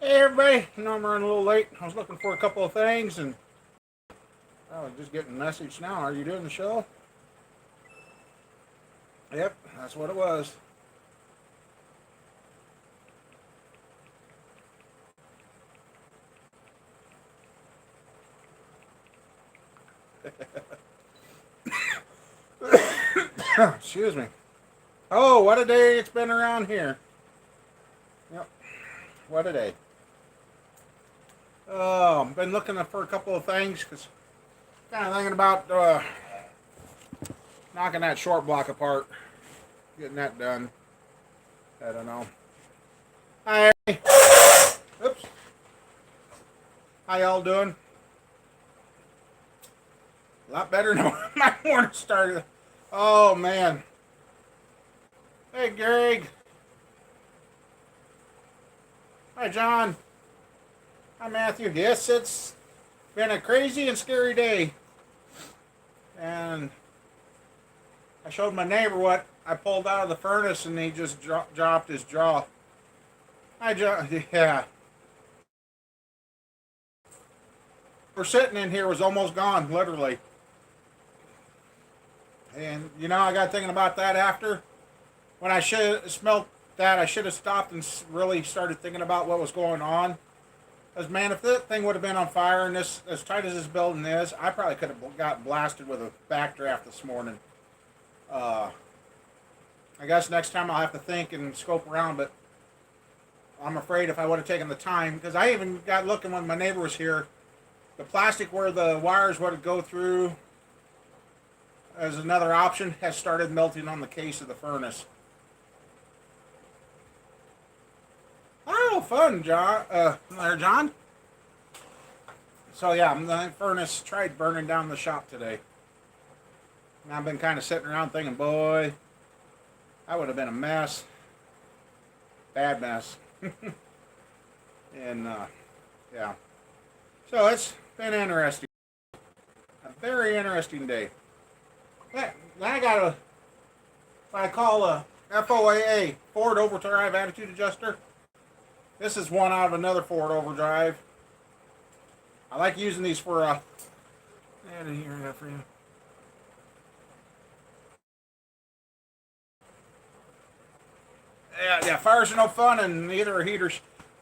Hey everybody, I know I'm running a little late. I was looking for a couple of things and I was just getting a message now. Are you doing the show? Yep, that's what it was. Excuse me. Oh, what a day it's been around here. Yep, what a day. Oh, I've been looking for a couple of things because kind of thinking about knocking that short block apart, getting that done. I don't know. Hi. Oops. How y'all doing? A lot better than when my morning started. Oh man. Hey Greg. Hi John. Hi Matthew. Yes, it's been a crazy and scary day. And I showed my neighbor what I pulled out of the furnace and he just dropped his jaw. Hi John. Yeah. We're sitting in here was almost gone, literally. And you know, I got thinking about that after. When I should have smelled that, I should have stopped and really started thinking about what was going on. Because man, if that thing would have been on fire and this as tight as this building is, I probably could have got blasted with a backdraft this morning. Uh, I guess next time I'll have to think and scope around, but I'm afraid if I would have taken the time, because I even got looking when my neighbor was here, the plastic where the wires would go through as another option has started melting on the case of the furnace. Oh, fun, John. There, John. So yeah, the furnace tried burning down the shop today. And I've been kind of sitting around thinking, boy, that would have been a mess, bad mess. And yeah, so it's been interesting, a very interesting day. Then I got what I call a FOAA, Forward Overdrive Attitude Adjuster. This is one out of another Forward Overdrive. I like using these for out of here for you. Yeah, fires are no fun, and neither are heaters.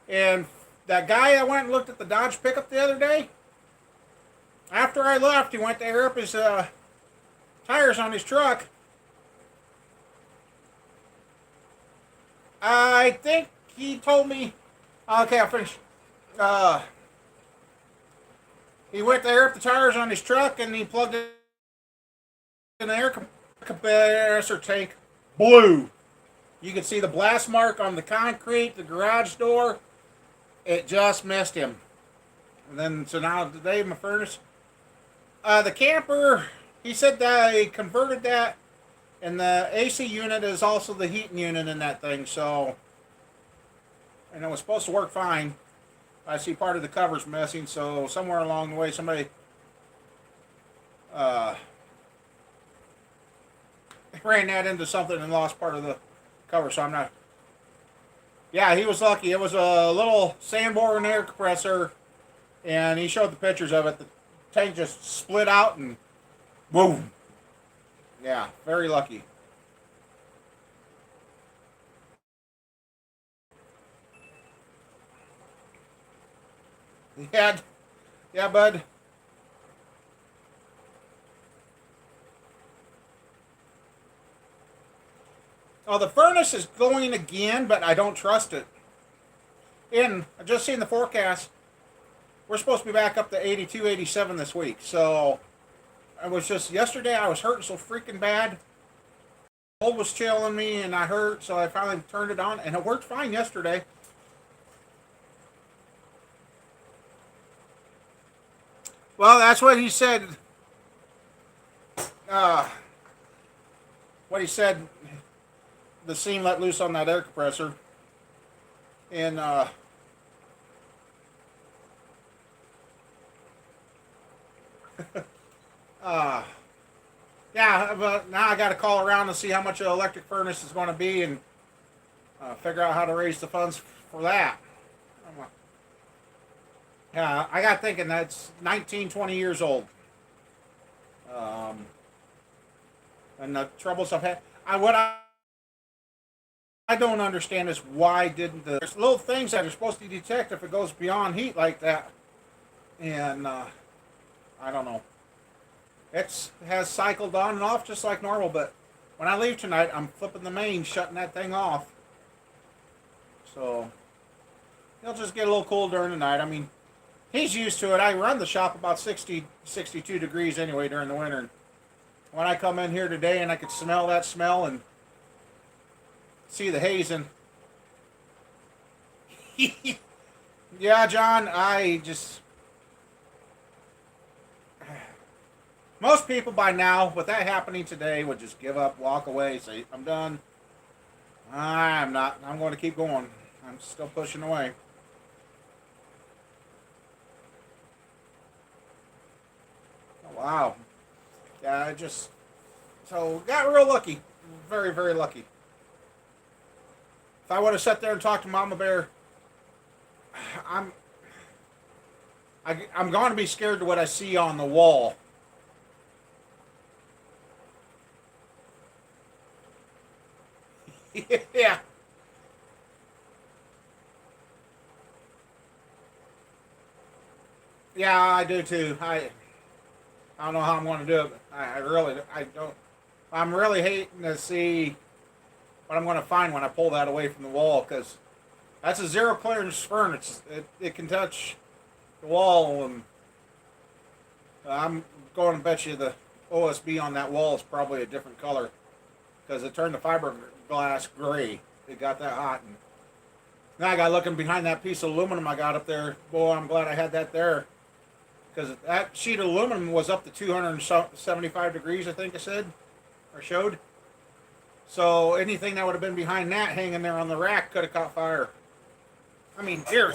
And that guy I went and looked at the Dodge pickup the other day, after I left, he went to air up his tires on his truck. I think he told me. Okay, I'll finish. Uh, he went to air up the tires on his truck, and he plugged it in the air compressor tank. Blue. You can see the blast mark on the concrete, the garage door. It just missed him. And then, so now today, my furnace. The camper, he said that he converted that, and the AC unit is also the heating unit in that thing, so. And it was supposed to work fine. I see part of the cover's missing, so somewhere along the way, somebody uh, ran that into something and lost part of the cover, so I'm not. Yeah, he was lucky. It was a little Sanborn air compressor, and he showed the pictures of it. The tank just split out and boom. Yeah, very lucky. Yeah, yeah, bud. Oh, the furnace is going again, but I don't trust it. And I just seen the forecast. We're supposed to be back up to 82, 87 this week. So I was just yesterday. I was hurting so freaking bad. Cold was chilling me, and I hurt, so I finally turned it on, and it worked fine yesterday. Well, that's what he said. Uh, what he said. The steam let loose on that air compressor, and uh, yeah. But now I got to call around and see how much an electric furnace is going to be, and figure out how to raise the funds for that. I got thinking that's 19, 20 years old. Um, and the troubles I've had. I don't understand is why didn't there's little things that are supposed to detect if it goes beyond heat like that, and I don't know. It has cycled on and off just like normal, but when I leave tonight, I'm flipping the main, shutting that thing off. So he'll just get a little cool during the night. I mean, he's used to it. I run the shop about 60, 62 degrees anyway during the winter. And when I come in here today and I could smell that smell and see the haze and yeah, John, I just most people by now, with that happening today, would just give up, walk away, say, I'm done. I'm not. I'm going to keep going. I'm still pushing away. Oh, wow. Yeah, I just. So, got real lucky. Very, very lucky. If I would have sat there and talked to Mama Bear, I'm. I'm going to be scared to what I see on the wall. Yeah. Yeah, I do too. I don't know how I'm going to do it. I really, I don't. I'm really hating to see what I'm going to find when I pull that away from the wall because that's a zero clearance furnace. It can touch the wall, and I'm going to bet you the OSB on that wall is probably a different color because it turned the fiberglass gray. It got that hot, and now I got looking behind that piece of aluminum I got up there. Boy, I'm glad I had that there because that sheet of aluminum was up to 275 degrees, I think I said or showed. So anything that would have been behind that hanging there on the rack could have caught fire. I mean, here.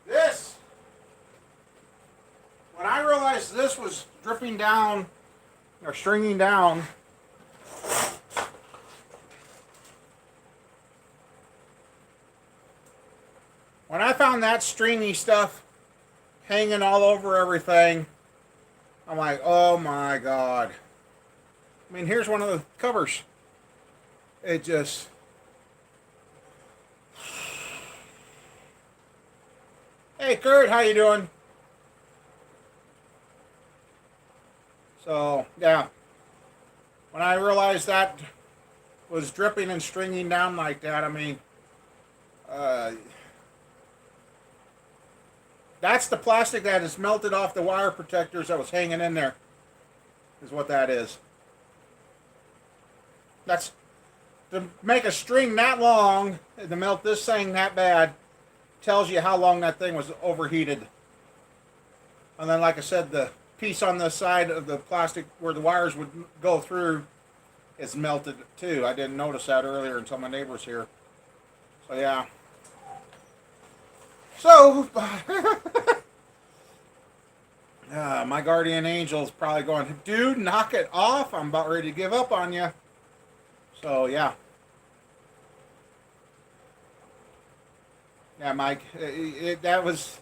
This, when I realized this was dripping down or stringing down, when I found that stringy stuff hanging all over everything, I'm like, oh my God. I mean, here's one of the covers. It just, hey Kurt, how you doing? So yeah, when I realized that was dripping and stringing down like that, I mean, uh, that's the plastic that is melted off the wire protectors that was hanging in there. Is what that is. That's to make a string that long to melt this thing that bad tells you how long that thing was overheated. And then, like I said, the piece on the side of the plastic where the wires would go through is melted too. I didn't notice that earlier until my neighbor was here. So yeah. So my guardian angel is probably going, dude, knock it off. I'm about ready to give up on you. So yeah. Yeah, Mike, that was.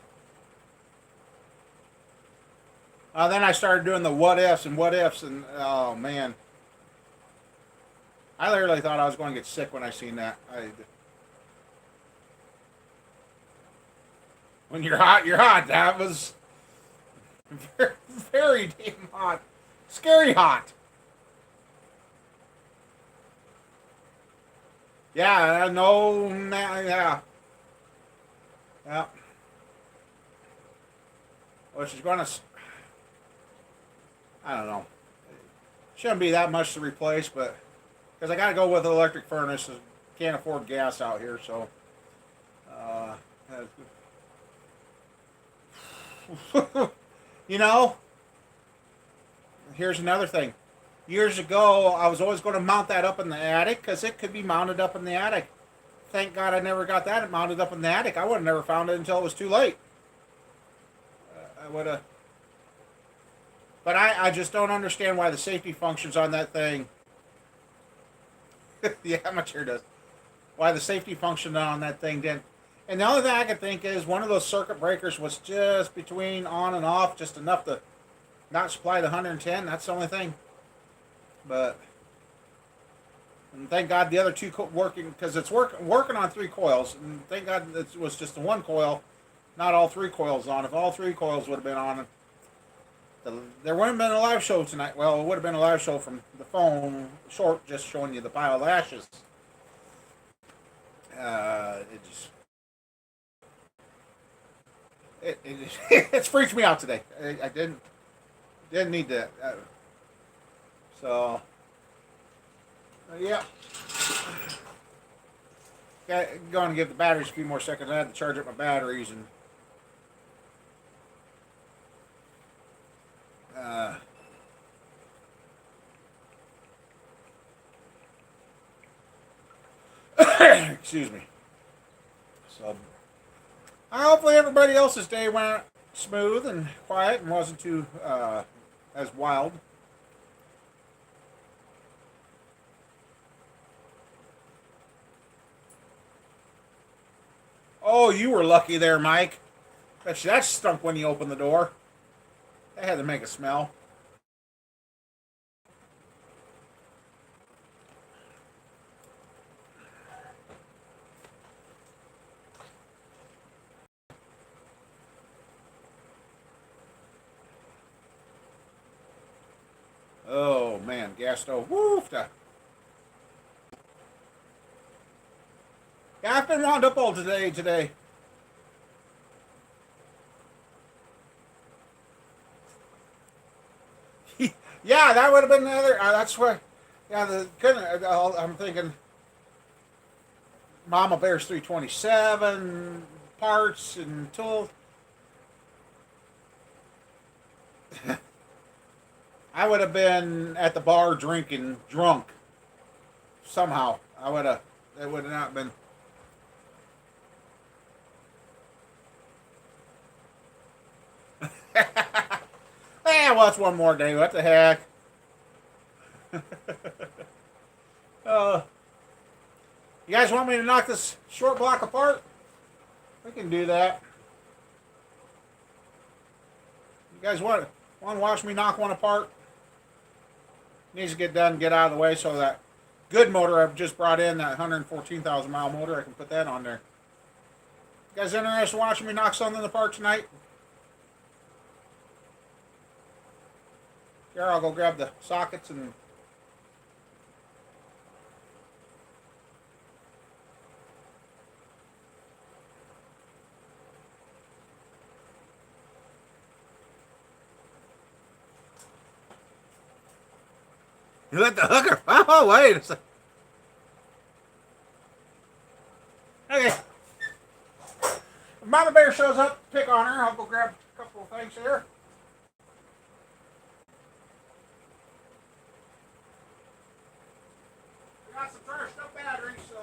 Then I started doing the what ifs and what ifs, and oh man, I literally thought I was going to get sick when I seen that. When you're hot, you're hot. That was very, very damn hot, scary hot. Yeah, no, yeah, yeah. Well, she's going to. I don't know. Shouldn't be that much to replace, but because I got to go with an electric furnace, can't afford gas out here, so. Uh, you know, here's another thing. Years ago, I was always going to mount that up in the attic because it could be mounted up in the attic. Thank God I never got that mounted up in the attic. I would have never found it until it was too late. I would have. But I just don't understand why the safety functions on that thing. The amateur does. Why the safety function on that thing didn't. And the only thing I could think is one of those circuit breakers was just between on and off, just enough to not supply the 110. That's the only thing. But and thank God the other two working, because it's working on 3 coils. And thank God it was just the 1 coil, not all 3 coils on. If all 3 coils would have been on, there wouldn't have been a live show tonight. Well, it would have been a live show from the phone, short, just showing you the pile of ashes. It just it's freaked me out today. I didn't need that. So yeah, going to give the batteries a few more seconds. I had to charge up my batteries and. Excuse me. So, hopefully everybody else's day went smooth and quiet and wasn't too as wild. Oh, you were lucky there, Mike. That stunk when you opened the door. That had to make a smell. Oh man, gas stove. Woof. Yeah, I've been wound up all today. Yeah, that would have been the other. That's why. Yeah, I'm thinking Mama Bear's 327 parts and tools. I would have been at the bar drinking drunk somehow. I would have. It would have not been. Well, it's one more day. What the heck? uh, you guys want me to knock this short block apart? We can do that. You guys want to watch me knock one apart? Needs to get done, get out of the way, so that good motor I've just brought in, that 114,000 mile motor, I can put that on there. You guys interested in watching me knock something apart tonight? Here, I'll go grab the sockets and. You let the hooker. Oh, wait a second. Okay. If Mama Bear shows up, pick on her. I'll go grab a couple of things here. We got some charged up batteries, so.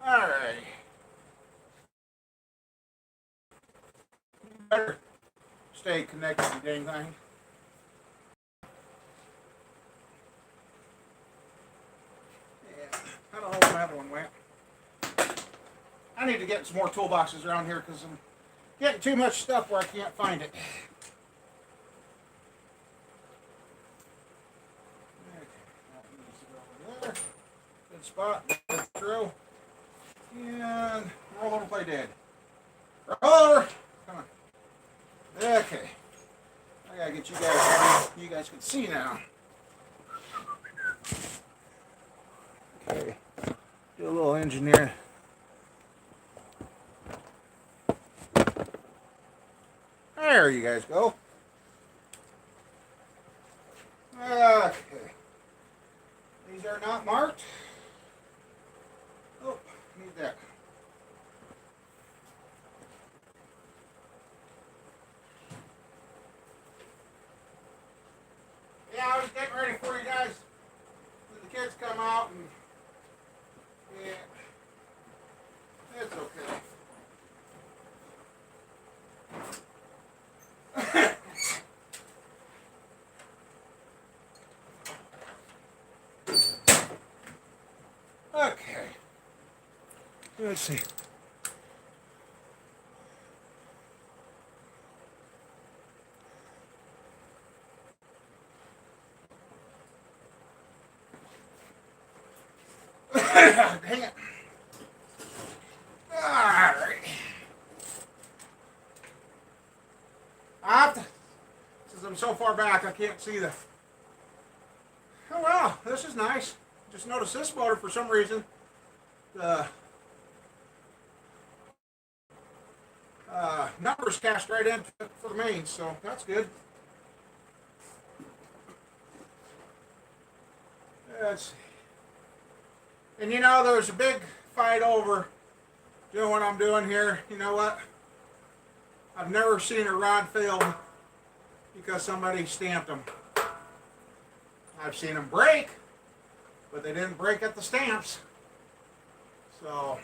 Alright. Better stay connected to the dang thing. need to get some more toolboxes around here because I'm getting too much stuff where I can't find it. Okay, that needs to go over there. Good spot. Good throw. And roll over, play dead. Roll over. Come on. Okay. I gotta get you guys ready. You guys can see now. Okay. Do a little engineer. There you guys go. Okay. These are not marked. Oh, need that. Yeah, I was getting ready for you guys. The kids come out and yeah, it's okay. Okay. Let's see. Dang it. Alright. Since I'm so far back, I can't see the... Oh, wow. This is nice. Just noticed this motor, for some reason, the numbers cast right in for the mains, so that's good. Let's see. And you know, there's a big fight over doing what I'm doing here. You know what? I've never seen a rod fail because somebody stamped them. I've seen them break, but they didn't break at the stamps. So,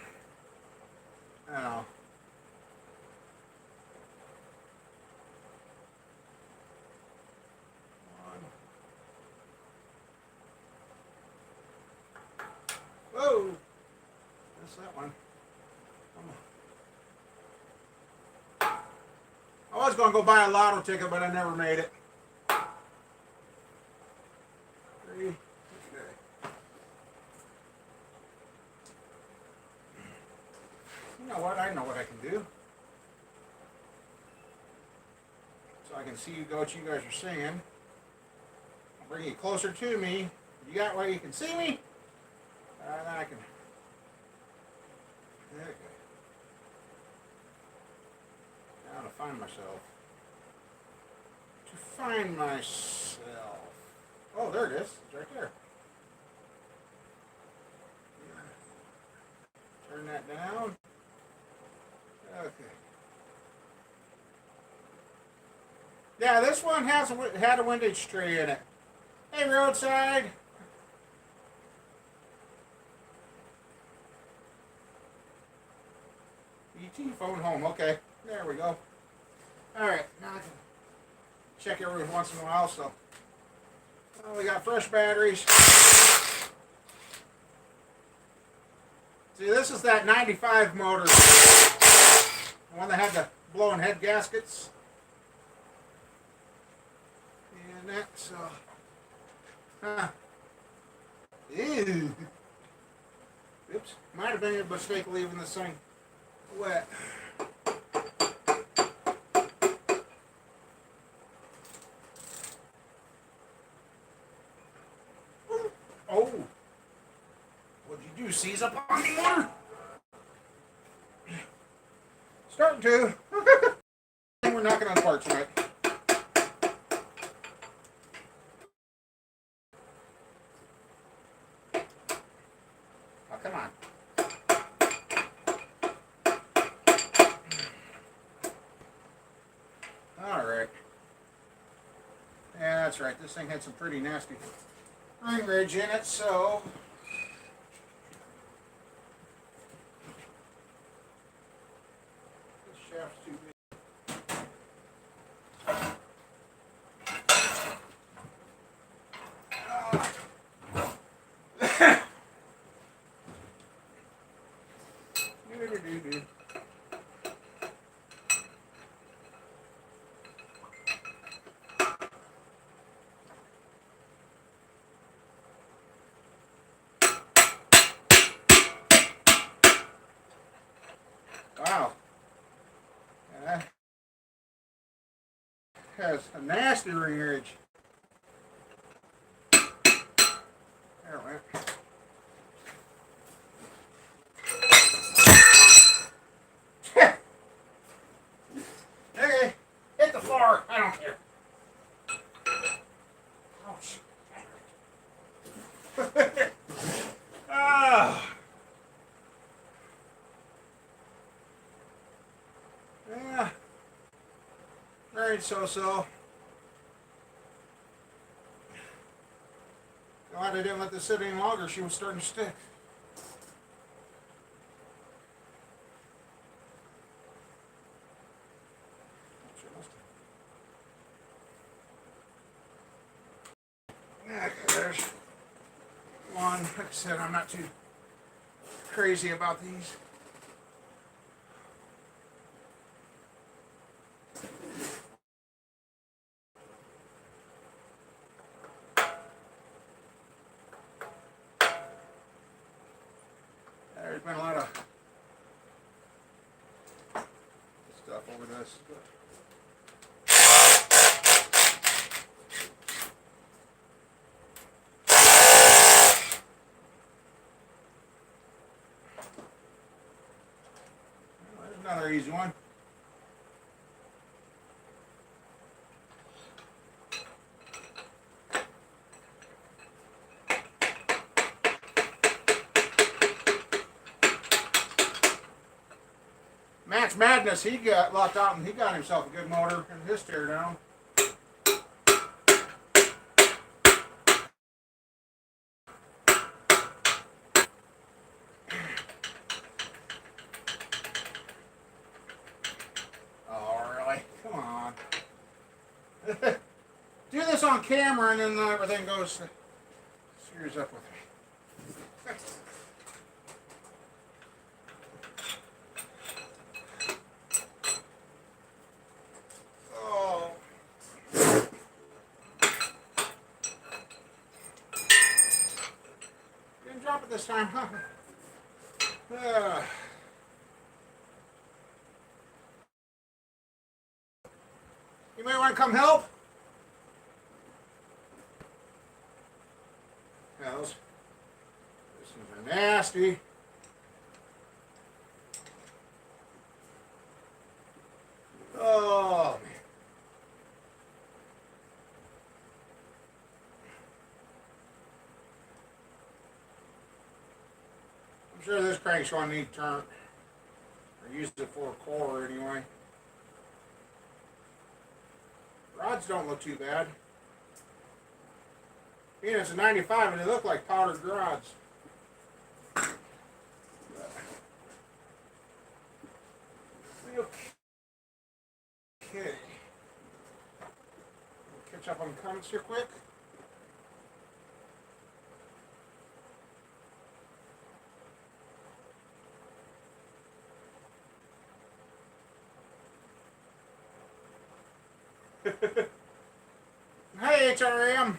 you know. Whoa! Missed that one. I was going to go buy a lotto ticket, but I never made it. 3. Okay. You know what? I know what I can do. So I can see what you guys are saying. I'll bring you closer to me. You got where you can see me? And I can. There we go. Now to find myself. To find myself. Oh, there it is. It's right there. Turn that down. Okay. Yeah, this one had a windage tree in it. Hey, roadside. ET phone home. Okay, there we go. All right, now I can check every once in a while. So, we got fresh batteries. See, this is that 95 motor, the one that had the blowing head gaskets. And that's ew. Oops, might have been a mistake leaving this thing wet. Oh, what'd you do? Seize up on me, motor? Starting to. We're knocking on parts tonight. Oh, come on. Alright. Yeah, that's right. This thing had some pretty nasty ring ridge in it, so... This shaft's too big. Do-do-do-do. has a nasty ring-edge. There it went. Okay, hit the floor. I don't care. Oh, shit. Ah. Yeah. Alright, so. Glad I didn't let this sit any longer. She was starting to stick. Okay, there's one. Like I said, I'm not too crazy about these. There's been a lot of stuff over this. There's another easy one. Match Madness, he got locked out and he got himself a good motor in his tear down. Oh, really? Come on. Do this on camera and then everything goes screws up with me. Oh. Didn't drop it this time, huh? You may want to come help. Yeah, those ones are nasty. Oh, man. I'm sure this crank's going to need turned. Or use it for a core anyway. Rods don't look too bad. Being it's a 95 and they look like powdered rods. Okay. Catch up on the comments here quick. Hey HRM,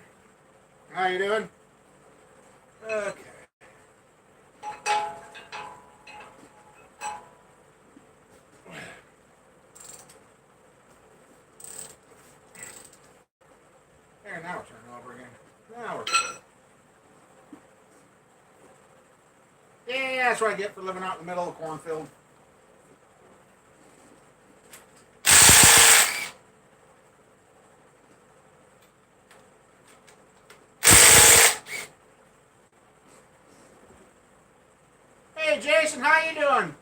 how you doing? Okay. There, now we're turning over again. Now we're good. Yeah, that's what I get for living out in the middle of a cornfield. Hey Jason, how you doing?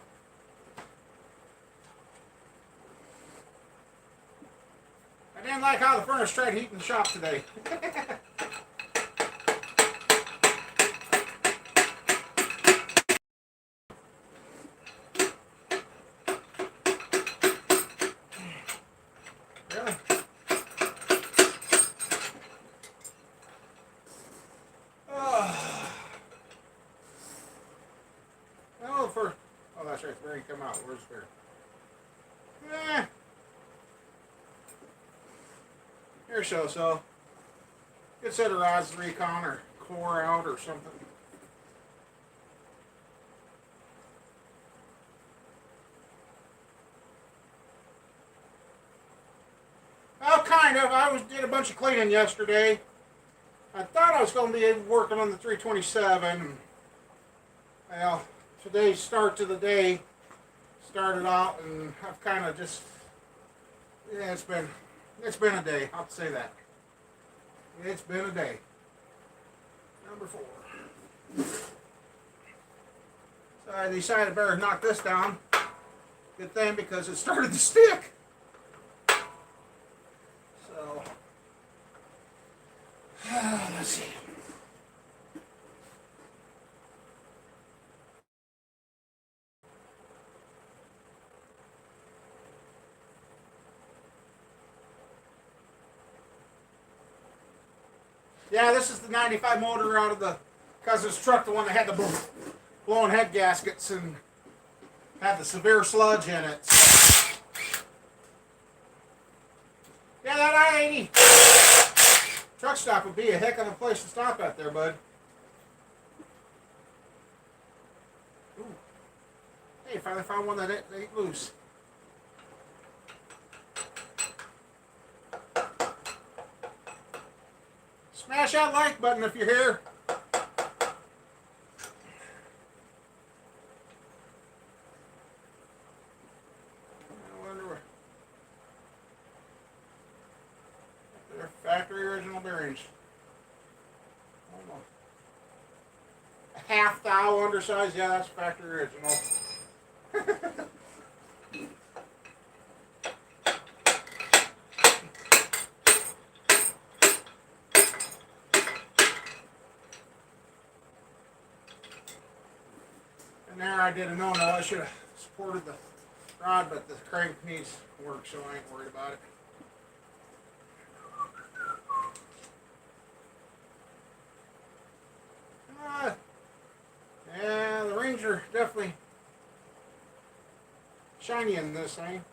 I didn't like how the furnace tried heating the shop today. Really? Oh, that's right. It's ready to come out. Where's the spare? Here, so. Good set of rods to recon or core out or something. Oh, kind did a bunch of cleaning yesterday. I thought I was going to be working on the 327. Well, today's start to the day started out, and I've kind of just, yeah, it's been a day. I'll say that. It's been a day. Number 4. So I decided I better knock this down. Good thing, because it started to stick. So, let's see. Yeah, this is the 95 motor out of the cousin's truck, the one that had the blown head gaskets and had the severe sludge in it. So. Yeah, that I-80 truck stop would be a heck of a place to stop at there, bud. Ooh. Hey, finally found one that ain't loose. Smash that like button if you're here. I wonder where. They're factory original bearings. A half thou undersized. Yeah, that's factory original. And there I did a no-no. I should have supported the rod, but the crank needs work, so I ain't worried about it. Yeah, the rings are definitely shiny in this thing.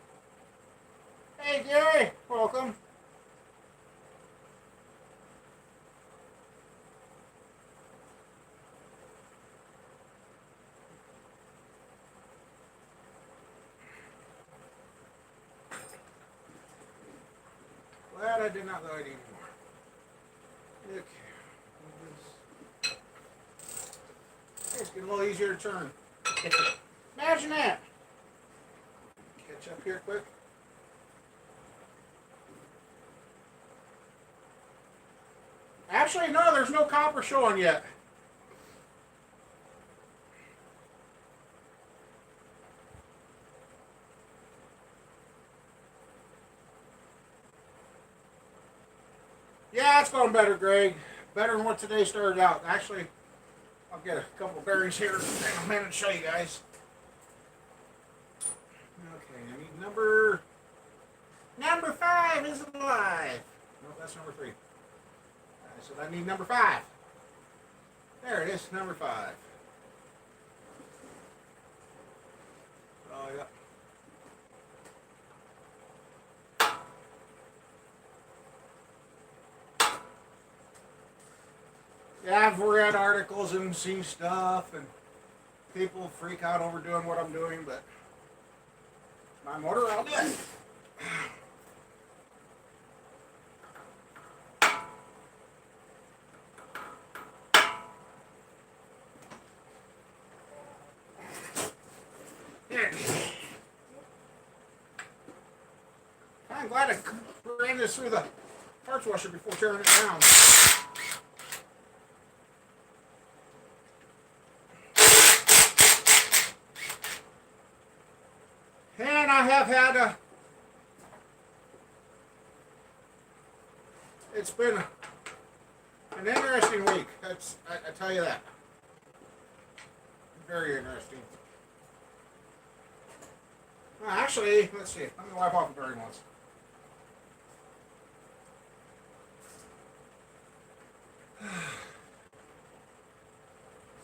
Hey, Gary, welcome. Glad I did not light anymore. Okay. It's getting a little easier to turn. Imagine that. Catch up here quick. Actually, no, there's no copper showing yet. Yeah, it's going better, Greg. Better than what today started out. Actually, I'll get a couple of bearings here in a minute to show you guys. Okay, I need number 5 is alive. No, that's number 3. Alright, so I need number 5. There it is, number 5. Oh, yeah. Yeah, I've read articles and seen stuff, and people freak out over doing what I'm doing, but my motor, I'll do it. I'm glad I ran this through the parts washer before tearing it down. And I have had it's been an interesting week. I tell you that. Very interesting. Well, actually, let's see. Let me wipe off the bearing once.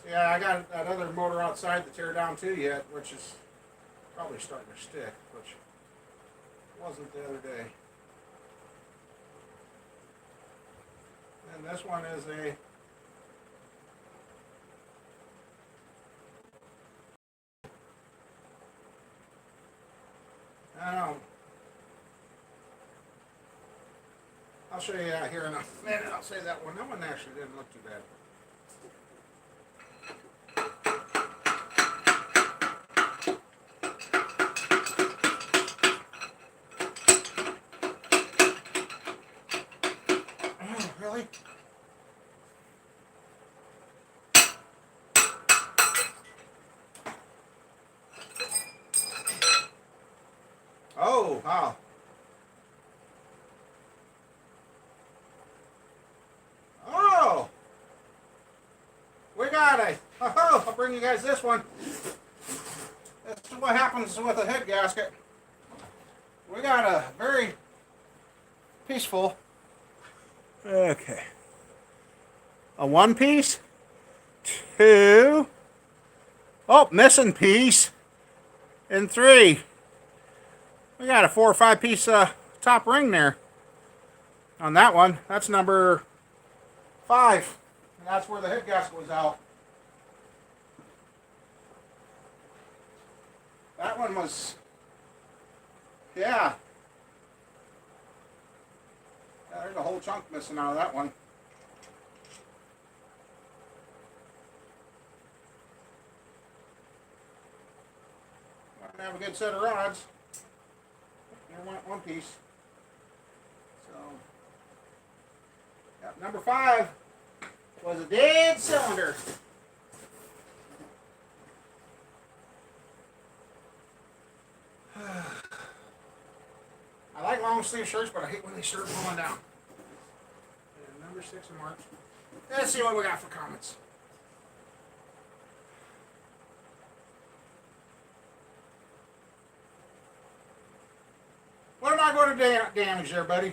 Yeah, I got that other motor outside to tear down too yet, which is probably starting to stick, which wasn't the other day. And this one is a I don't know. I'll show you that here in a minute. I'll say that one. That one actually didn't look too bad. Oh, really? Oh, wow. Oh! We got it. Oh, I'll bring you guys this one. This is what happens with a head gasket. We got a very peaceful. Okay. A one piece. Two. Oh, missing piece. And three. We got a 4 or 5 piece top ring there. On that one. That's number 5. And that's where the head gasket was out. That one was, yeah. There's a whole chunk missing out of that one. Want to have a good set of rods. There went one piece. So, yep, number 5 was a dead cylinder. I like long sleeve shirts, but I hate when they start falling down. And number 6 in March. Let's see what we got for comments. What am I going to damage there, buddy?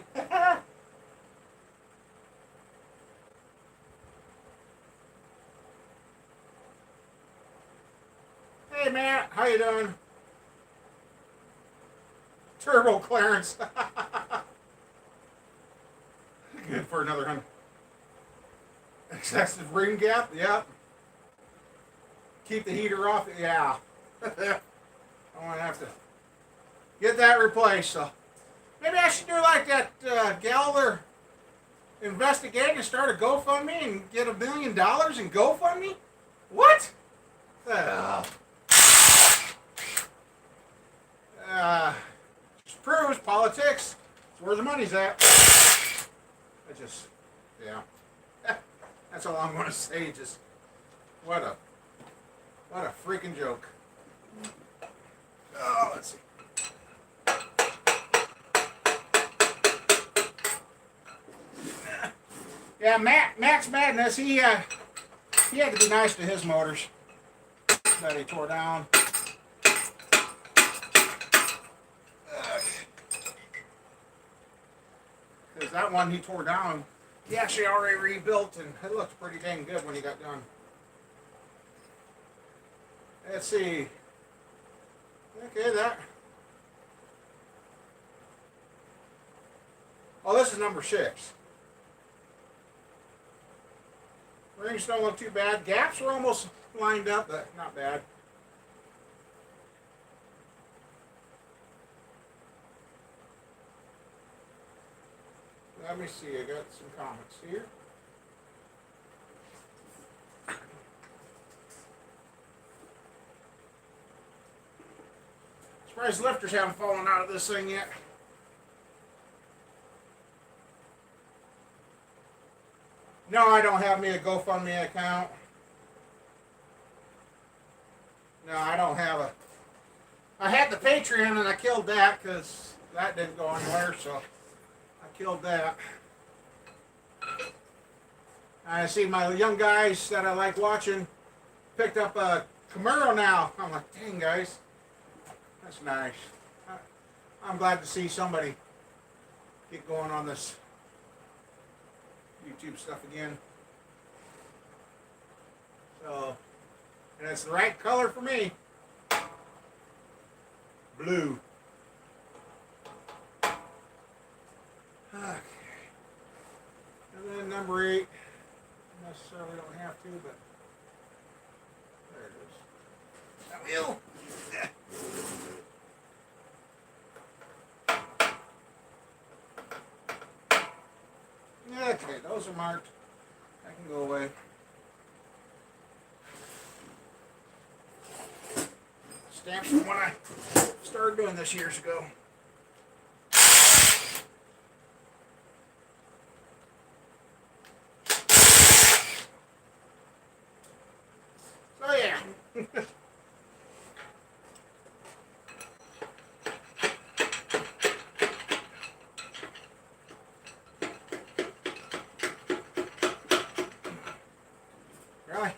Hey, Matt. How you doing? Turbo clearance. Good for another 100. Excessive ring gap. Yep. Keep the heater off. Yeah. I'm going to have to get that replaced. So maybe I should do like that gal there investigating and start a GoFundMe and get $1 million in GoFundMe? What? Just proves politics. It's where the money's at. I just, yeah. That's all I'm going to say. Just what a freaking joke. Oh, let's see. Yeah, Max Madness. He had to be nice to his motors that he tore down. Because that one he tore down, he actually already rebuilt, and it looked pretty dang good when he got done. Let's see. Okay, that. Oh, this is number 6. Rings don't look too bad. Gaps are almost lined up, but not bad. Let me see, I got some comments here. Surprised lifters haven't fallen out of this thing yet. No, I don't have me a GoFundMe account. No, I don't have a. I had the Patreon and I killed that because that didn't go anywhere, so I killed that. I see my young guys that I like watching picked up a Camaro now. I'm like, dang, guys, that's nice. I'm glad to see somebody get going on this YouTube stuff again. So, and it's the right color for me. Blue. Okay. And then number 8. Necessarily don't have to, but there it is. That wheel. Yeah. Okay, those are marked. That can go away. Stamps from when I started doing this years ago. So yeah. Really?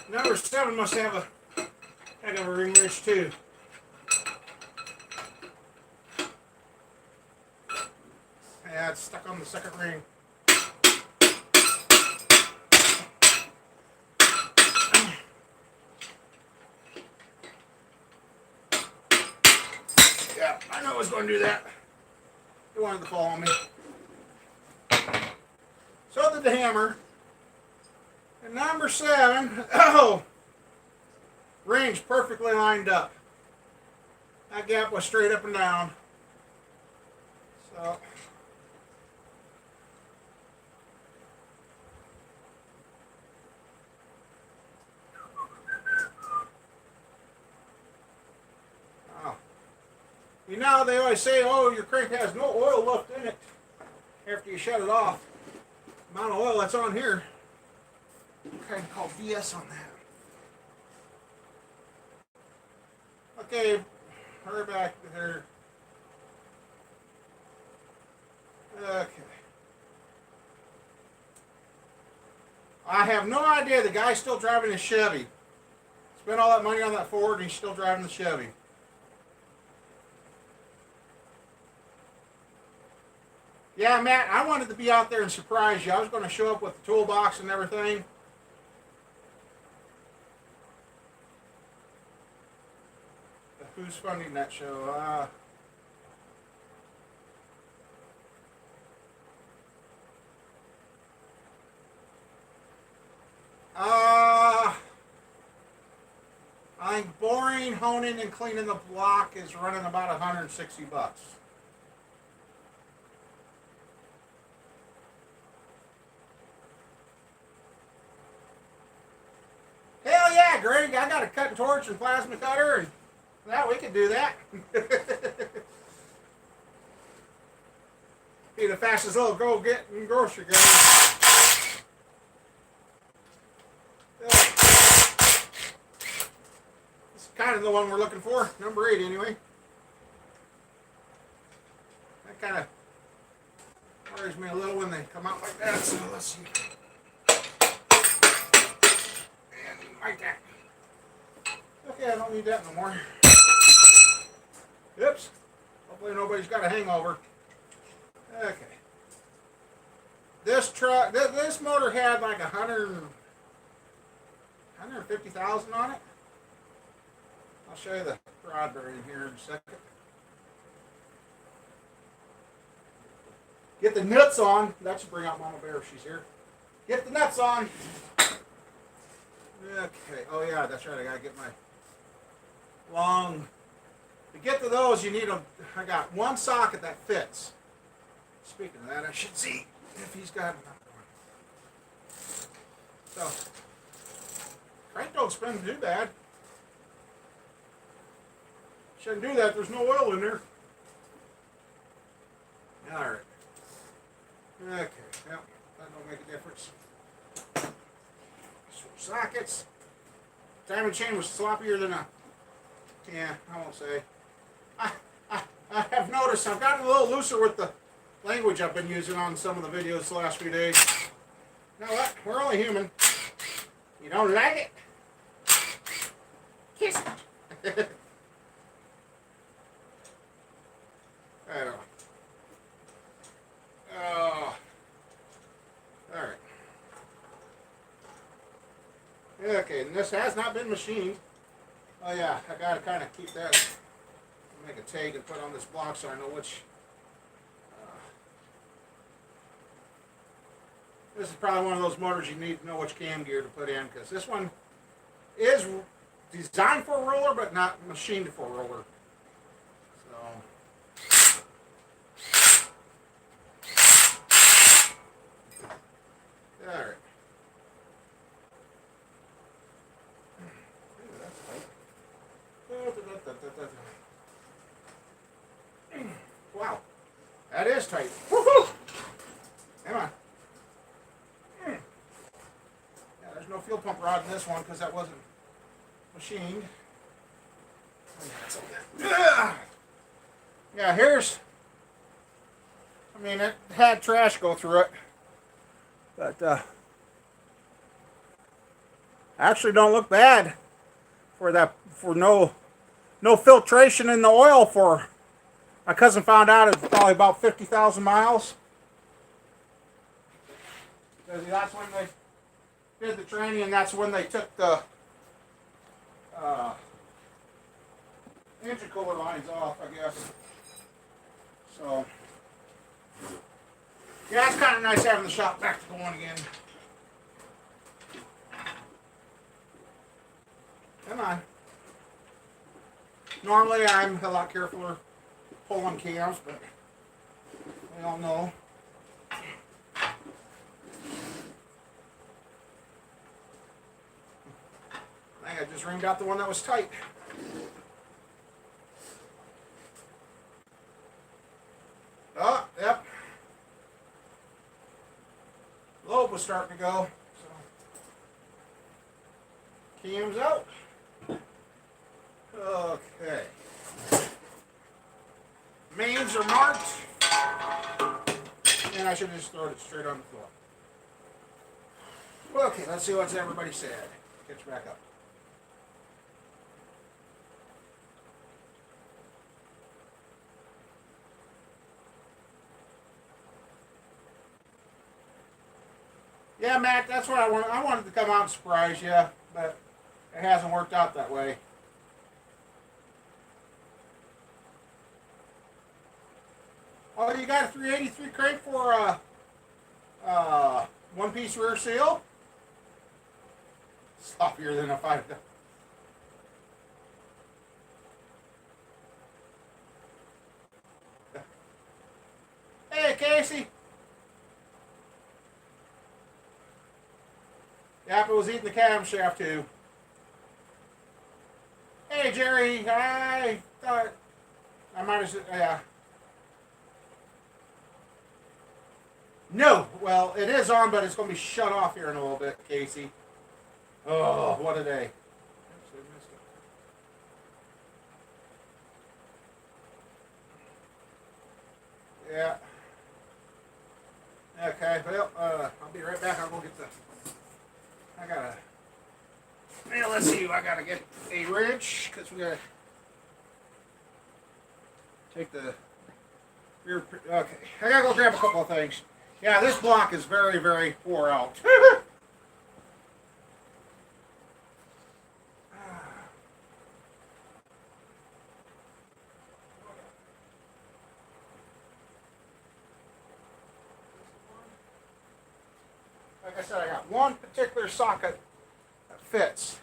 Number 7 must have a heck of a ring wrench too. Yeah, it's stuck on the second ring. Yeah, I know I was going to do that. He wanted to fall on me. So did the hammer. And number 7, oh, rings perfectly lined up. That gap was straight up and down. So, oh. You know, they always say, oh, your crank has no oil left in it after you shut it off. The amount of oil that's on here, kind of called BS on that. Okay, hurry back there. Okay. I have no idea. The guy's still driving his Chevy. Spent all that money on that Ford and he's still driving the Chevy. Yeah, Matt, I wanted to be out there and surprise you. I was going to show up with the toolbox and everything. Who's funding that show? I think boring, honing, and cleaning the block is running about 160 bucks. Hell yeah, Greg! I got a cutting torch and plasma cutter, and yeah, we could do that. Be the fastest little go-getting grocery guy. It's kind of the one we're looking for, number 8 anyway. That kind of worries me a little when they come out like that, so let's see. And like that. Okay, I don't need that no more. Oops. Hopefully nobody's got a hangover. Okay. This truck, this motor had like 150,000 on it. I'll show you the rod bearing here in a second. Get the nuts on. That should bring out Mama Bear if she's here. Get the nuts on. Okay. Oh yeah, that's right. I gotta get my long. To get to those, you need a. I got one socket that fits. Speaking of that, I should see if he's got another one. So, crank don't spin too bad. Shouldn't do that. There's no oil in there. All right. Okay. Well, that don't make a difference. Switch sockets. Diamond chain was sloppier than a. Yeah, I won't say. I have noticed I've gotten a little looser with the language I've been using on some of the videos the last few days. You know what? We're only human. You don't like it? Kiss it. I don't know. Oh. Alright. Okay, and this has not been machined. Oh yeah, I gotta kind of keep that, make a tag and put on this block so I know which This is probably one of those motors you need to know which cam gear to put in, because this one is designed for a roller, but not machined for a roller. So, all right. Wow, that is tight. Woohoo! Come on. Yeah, there's no fuel pump rod in this one because that wasn't machined. Yeah, here's. I mean, it had trash go through it, but actually don't look bad for that. For no filtration in the oil. For my cousin found out it's probably about 50,000 miles. Because that's when they did the training, and that's when they took the engine cooler lines off, I guess. So, yeah, it's kind of nice having the shop back to going again. Come on. Normally, I'm a lot carefuler pulling cams, but we all know. I think I just reamed out the one that was tight. Oh, yep. Lobe was starting to go. So, cams out. Okay. Mains are marked. And I should have just thrown it straight on the floor. Okay, let's see what everybody said. Catch back up. Yeah, Matt, that's what I wanted. I wanted to come out and surprise you, but it hasn't worked out that way. Oh, you got a 383 crank for a one-piece rear seal? Sloppier than a 5. Hey, Casey. Yep, it was eating the camshaft too. Hey, Jerry, I thought I might have, yeah. No, well, it is on, but it's going to be shut off here in a little bit, Casey. Oh, what a day. Yeah. Okay, well, I'll be right back. I'll go get I gotta, well, let's see, I gotta get a wrench, because we gotta take the rear, okay. I gotta go grab a couple of things. Yeah, this block is very, very wore out. Like I said, I got one particular socket that fits.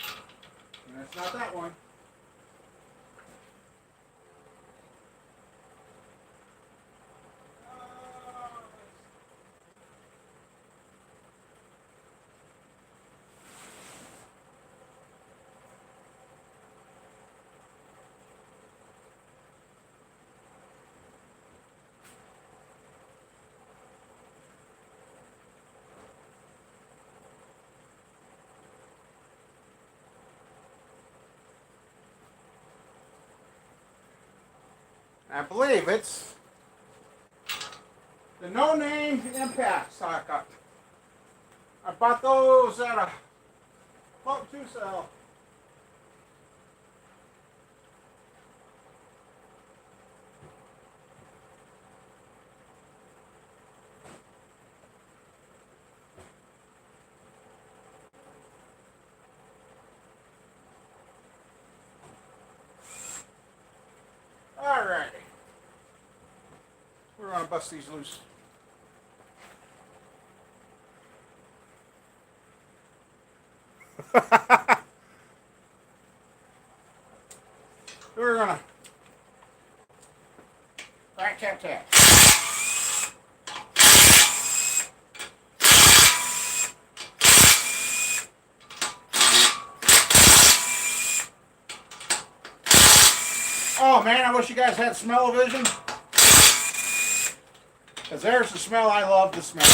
And it's not that one. I believe it's the no-name impact socket. I bought those at a Float 2 sale. Alrighty. We're going to bust these loose. We're gonna rat tat tat. Oh man, I wish you guys had smell-o-vision. Because there's the smell I love to smell.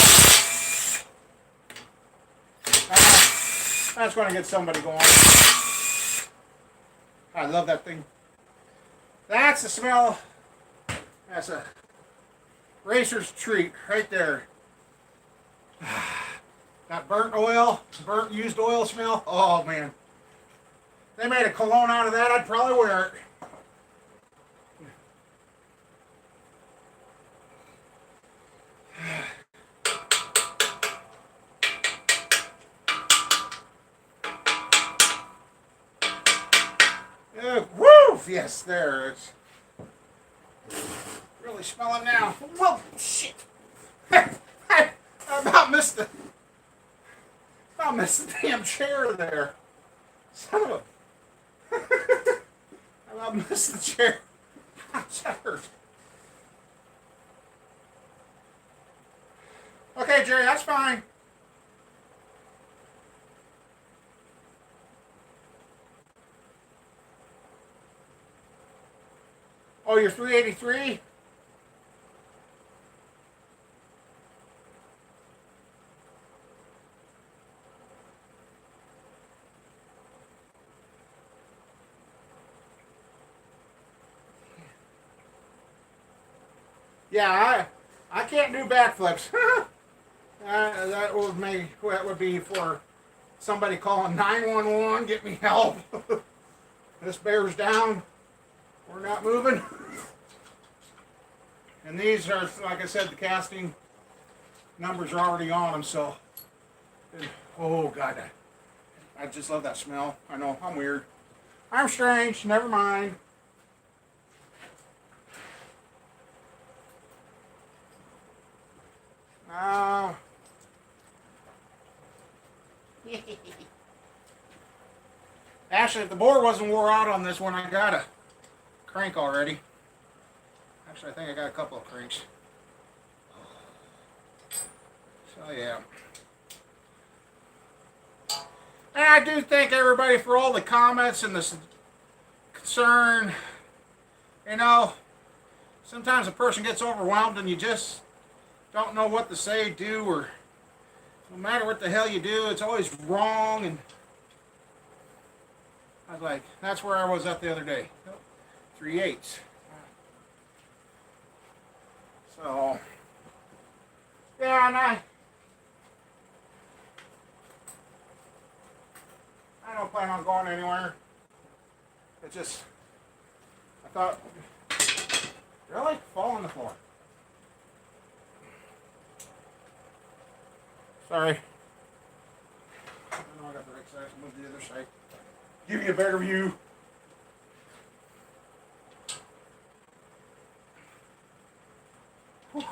That's going to get somebody going. I love that thing. That's the smell. That's a racer's treat right there. That burnt oil, burnt used oil smell. Oh man. If they made a cologne out of that, I'd probably wear it. Woo! Yes, there. It's really smelling now. Well, shit. I about missed the damn chair there. Son of a. I about missed the chair. That hurt. Okay, Jerry, that's fine. Oh, you're 383? Yeah, I can't do backflips. That would be for somebody calling 911, get me help. This bear's down. We're not moving. And these are, like I said, the casting numbers are already on them, so. Oh, God. I just love that smell. I know, I'm weird. I'm strange, never mind. Oh. Actually, if the board wasn't wore out on this one, I got a crank already. Actually, I think I got a couple of cranks. So, yeah. And I do thank everybody for all the comments and the concern. You know, sometimes a person gets overwhelmed and you just don't know what to say, do, or no matter what the hell you do, it's always wrong. And I was like, that's where I was at the other day. 3/8. So, yeah, and I don't plan on going anywhere. It just, I thought, really? Fall on the floor. Sorry. I know I got the right side. I'll move to the other side. Give you a better view. Whew.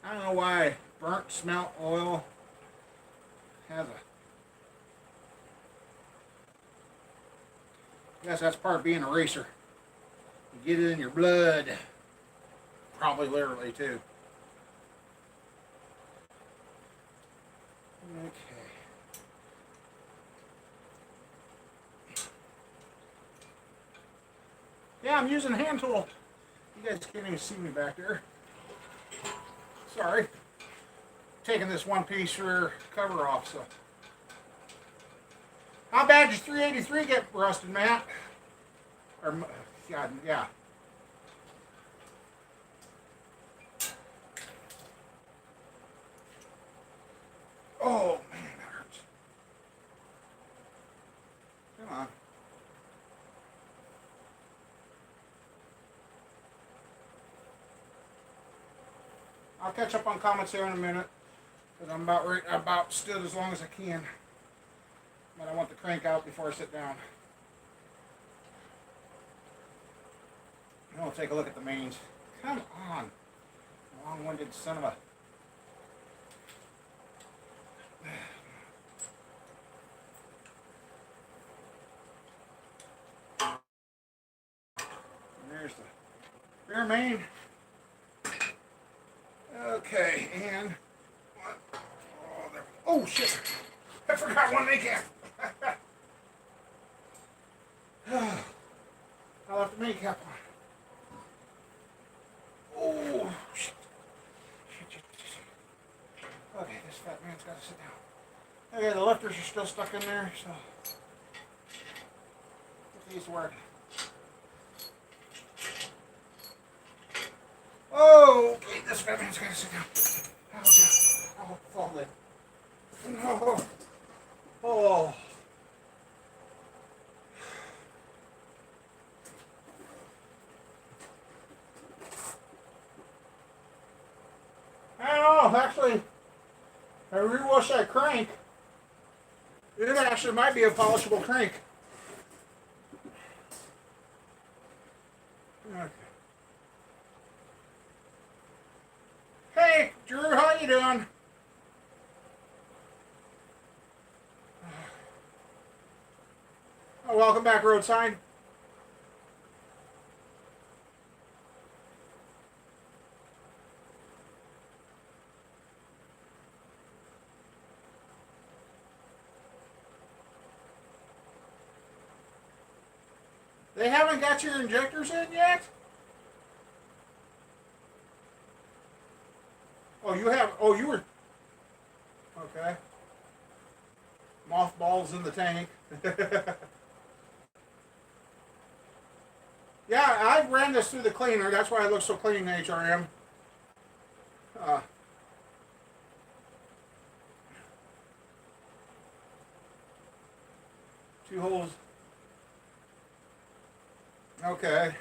I don't know why burnt smelt oil has a. I guess that's part of being a racer. You get it in your blood. Probably literally too. Okay. Yeah, I'm using a hand tool. You guys can't even see me back there. Sorry. Taking this one piece rear cover off, so. How bad did 383 get rusted, Matt? Or, God, yeah. Oh, man, that hurts. Come on. I'll catch up on comments here in a minute. Because I'm about stood as long as I can. But I want the crank out before I sit down. And I'll take a look at the mains. Come on. Long-winded son of a... There's the rear main. Okay, and what? Oh, there. Oh shit! I forgot one main cap. I left the main cap on. Oh shit! Okay, this fat man's got to sit down. Okay, the lifters are still stuck in there, so get these working. Oh, okay, this fat man's got to sit down. Oh, yeah. Oh, falling. No. Oh. I don't know, actually, I rewash that crank. It actually might be a polishable crank. Okay. Hey, Drew, how you doing? Oh, welcome back, road sign. They haven't got your injectors in yet? Oh, you have. Oh, you were. Okay. Mothballs in the tank. Yeah, I ran this through the cleaner. That's why it looks so clean, HRM. Two holes. Okay.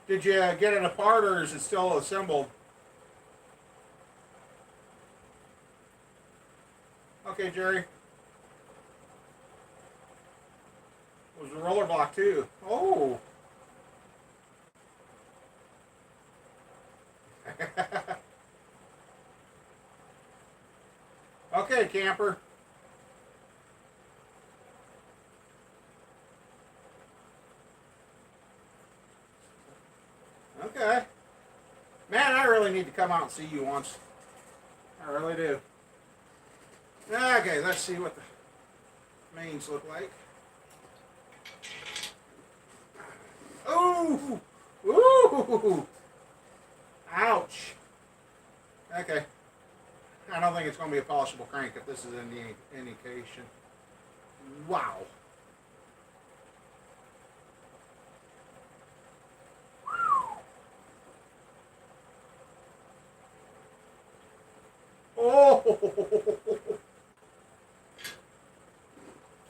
Did you get it apart or is it still assembled? Okay, Jerry. It was a roller block too. Oh. Okay, camper. Okay. Man, I really need to come out and see you once. I really do. Okay, let's see what the mains look like. Ooh! Ooh! Ouch! Okay. I don't think it's going to be a polishable crank if this is any indication. Wow. Oh!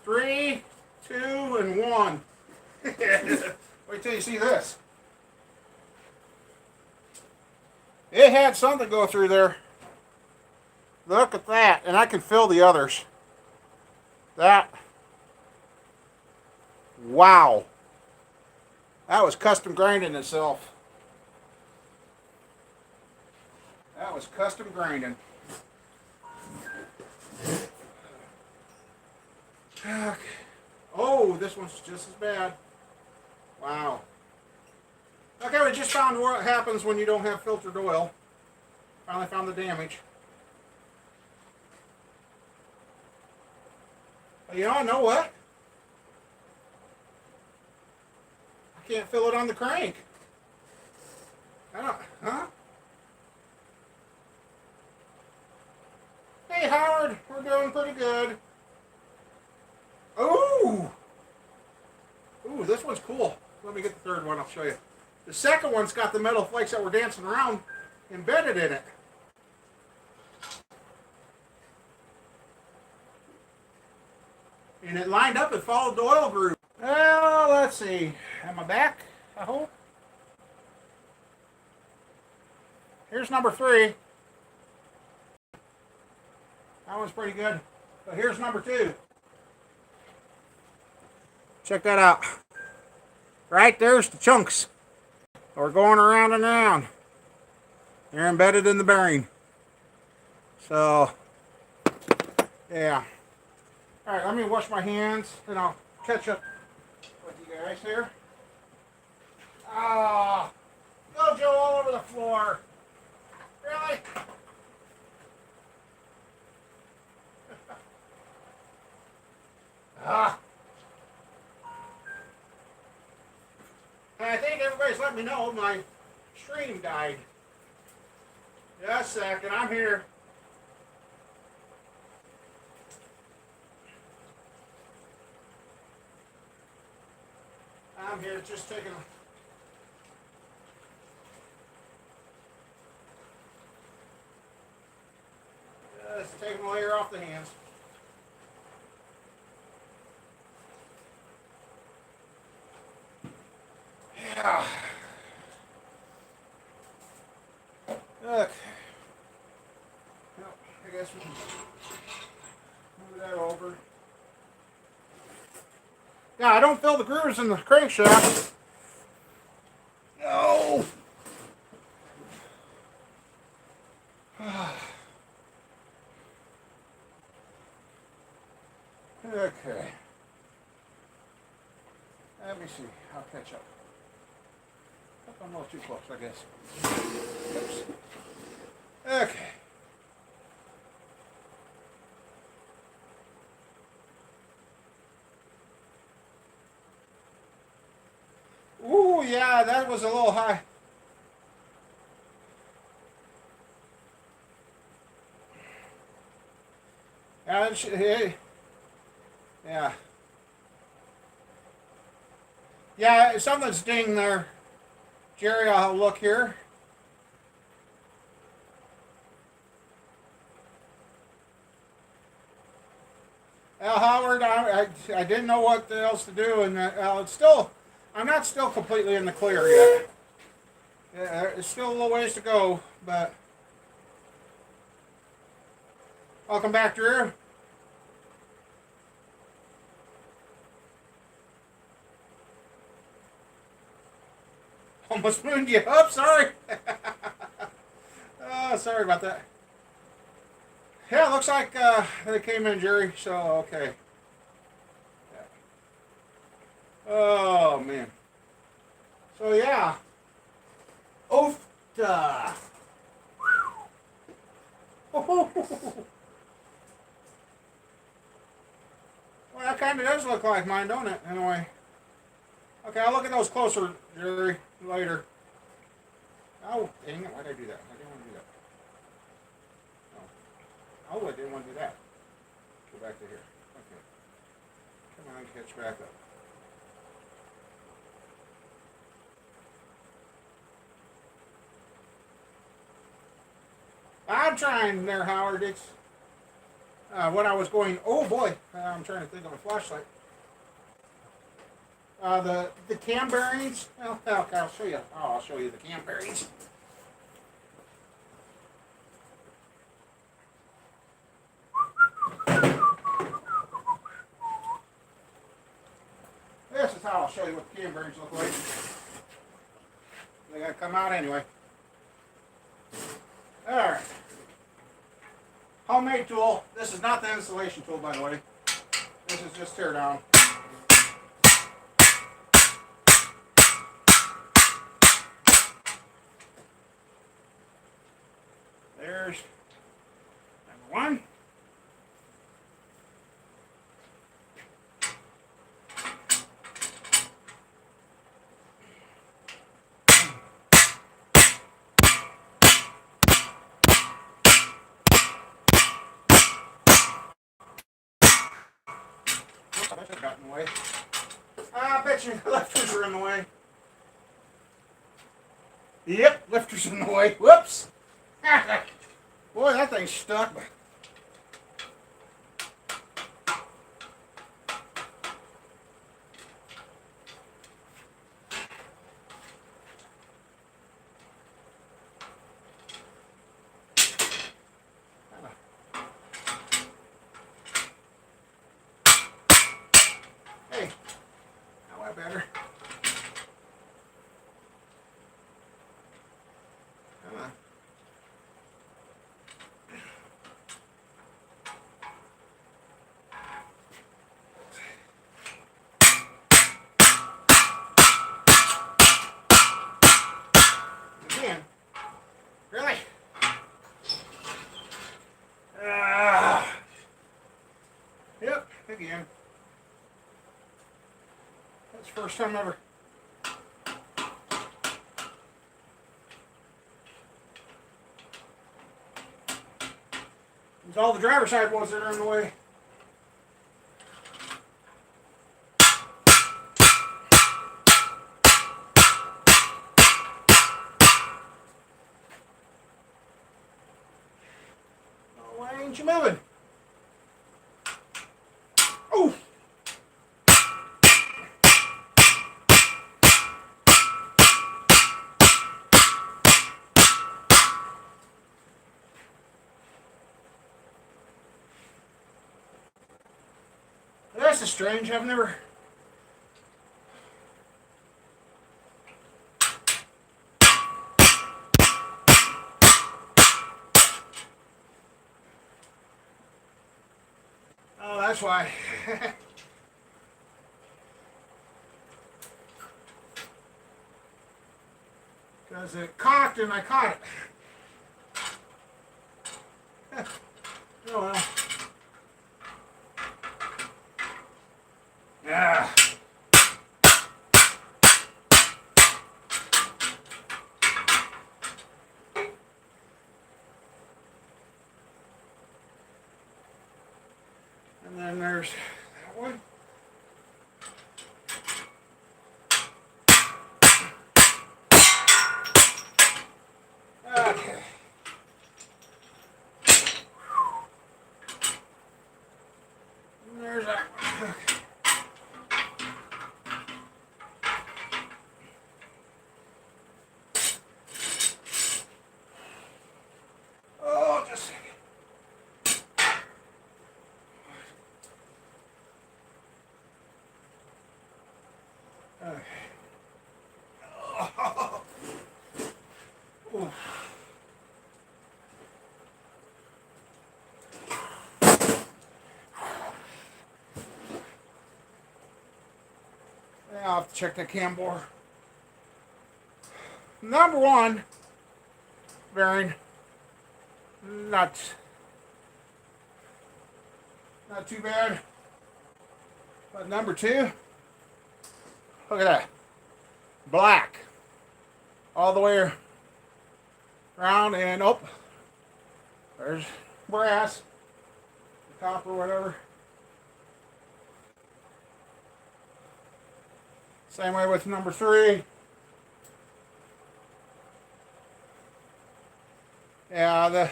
3, 2, and 1. Wait till you see this. It had something go through there. Look at that. And I can fill the others. That. Wow. That was custom grinding itself. That was custom grinding. Okay. Oh, this one's just as bad. Wow. Okay, we just found what happens when you don't have filtered oil. Finally found the damage. But you know what? I can't fill it on the crank. I don't, huh? Hey, Howard, we're doing pretty good. Ooh! Ooh, this one's cool. Let me get the third one, I'll show you. The second one's got the metal flakes that were dancing around embedded in it. And it lined up and followed the oil groove. Well, let's see. Am I back? I hope. Here's number 3. That one's pretty good. But here's number 2. Check that out. Right there's the chunks. We're going around and around. They're embedded in the bearing. So, yeah. All right, let me wash my hands and I'll catch up with you guys here. Ah, Gojo all over the floor. Really? Ah. And I think everybody's let me know my stream died. Just a second, I'm here. I'm here just taking a layer off the hands. Yeah. Okay. Well, I guess we can move that over. Yeah, I don't feel the grooves in the crankshaft. No. Okay. Let me see. I'll catch up. I'm a little too close, I guess. Oops. Okay. Ooh, yeah, that was a little high. Hey. Yeah. Yeah, something's ding there. Jerry, I'll look here. Howard, I didn't know what else to do, and it's still, I'm not still completely in the clear yet. It's still a little ways to go, but welcome back, Drew. Almost mooned you up, sorry. Oh, sorry about that. Yeah, it looks like they came in, Jerry, so okay. Oh, man. So, yeah. Oofta. Well, that kind of does look like mine, don't it, in a way? Okay, I'll look at those closer, Jerry, later. Oh, dang it, why did I do that? I didn't want to do that. Oh, I didn't want to do that. Go back to here. Okay. Come on, catch back up. I'm trying there, Howard. It's when I was going, oh boy, I'm trying to think of a flashlight. The cam bearings. Well, okay, I'll show you. Oh, I'll show you the cam bearings. This is how I'll show you what the cam bearings look like. They gotta come out anyway. Alright. Homemade tool. This is not the installation tool, by the way. This is just tear down. There's number one. That got in the way. I bet you lifters are in the way. Yep, lifters in the way. Whoops. Boy, that thing's stuck. Hey, now I better. Come on. Really? Ah. Yep, again. That's the first time ever. It's all the driver's side ones that are in the way. Oh, why ain't you moving? Oh! This is strange. I've never. Oh, that's why. Because it cocked and I caught it. Oh well. Yeah. And then there's that one. Okay. And there's that one. Okay. Oh, just a second. Okay. Oh. Ooh. Yeah, I'll have to check that cam bore. Number one, bearing, not too bad. But number two, look at that, black, all the way around, and oh, there's brass, copper, whatever. Same way with number three. Yeah, the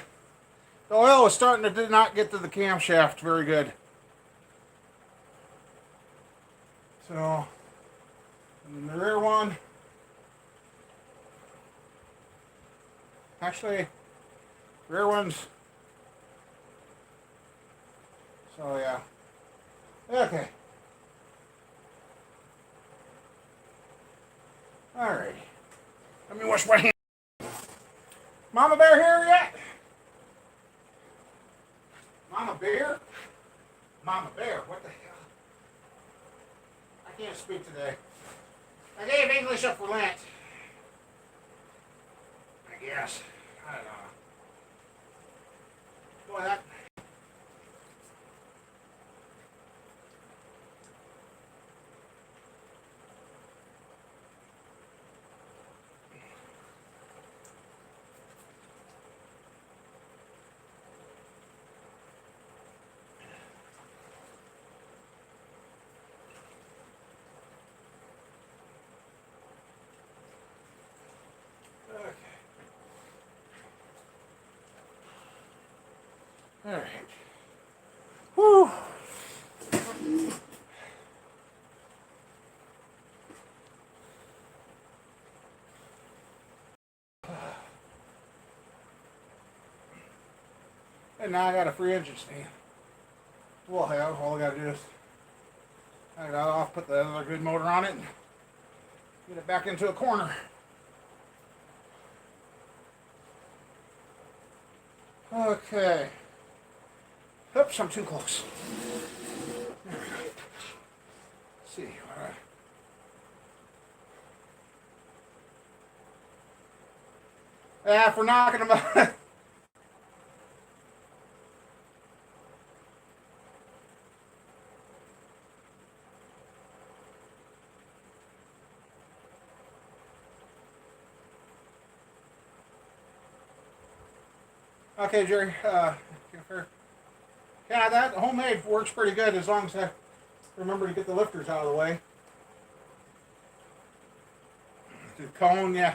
oil was starting to did not get to the camshaft very good. So, and the rear one, actually, rear one's, so yeah. Okay. Alrighty. Let me wash my hands. Mama Bear here yet? Mama Bear? Mama Bear, what the hell? I can't speak today. I gave English up for Lent. I guess. I don't know. Boy, that. Okay. All right. Whew. And now I got a free engine stand. Well, hell, all I gotta do is I'll put the other good motor on it and get it back into a corner. Okay. Oops, I'm too close. Let's see. All right. Yeah, for knocking them out. Okay, Jerry. Yeah, that homemade works pretty good as long as I remember to get the lifters out of the way. The cone, yeah.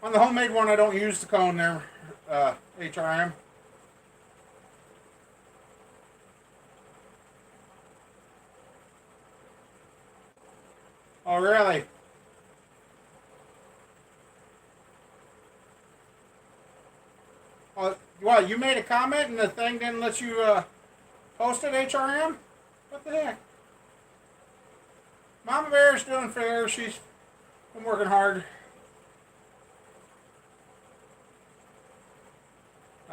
On the homemade one, I don't use the cone there. HRM. Oh, really? Oh, what? You made a comment and the thing didn't let you post it, HRM? What the heck? Mama Bear's doing fair. She's been working hard.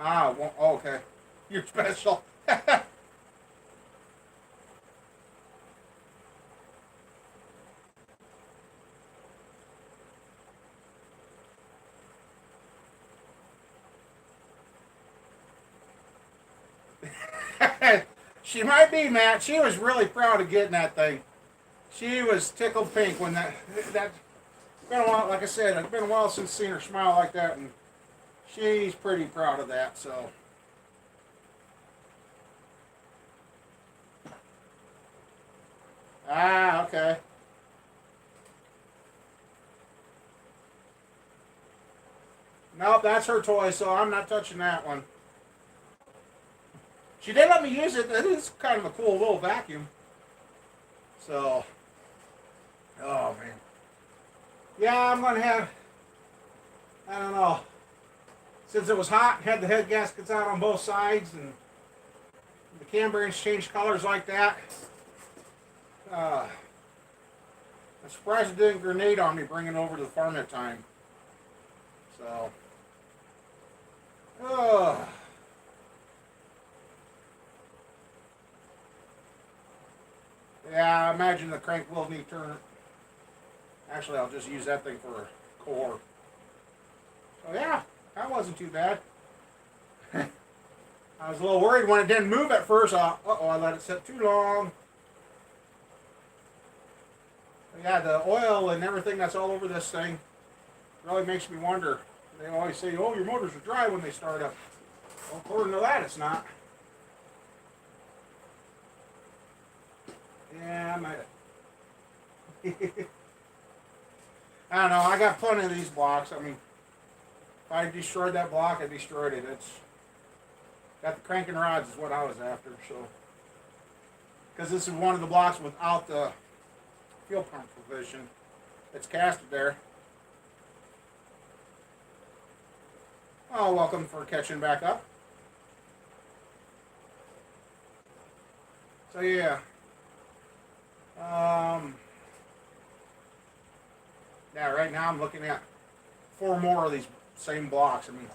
Ah, well, okay. You're special. She might be, Matt. She was really proud of getting that thing. She was tickled pink when that been a while. Like I said, it's been a while since seen her smile like that, and she's pretty proud of that. So, ah, okay. Nope, that's her toy, so I'm not touching that one. She did let me use it. It is kind of a cool little vacuum. So, oh man, yeah, I'm gonna have. I don't know. Since it was hot, had the head gaskets out on both sides, and the cam bearings changed colors like that. Uh, I'm surprised it didn't grenade on me bringing over to the farm that time. So, uh, yeah, I imagine the crank will need turn. Actually, I'll just use that thing for a core. So yeah, that wasn't too bad. I was a little worried when it didn't move at first. I let it sit too long. But yeah, the oil and everything that's all over this thing really makes me wonder. They always say, "Oh, your motors are dry when they start up." Well, according to that, it's not. Yeah, I might. I don't know. I got plenty of these blocks. I mean, if I destroyed that block, I destroyed it. It's got the cranking rods is what I was after. So, because this is one of the blocks without the fuel pump provision, it's casted there. Oh, welcome for catching back up. So yeah, um, yeah. Right now I'm looking at four more of these same blocks. I mean,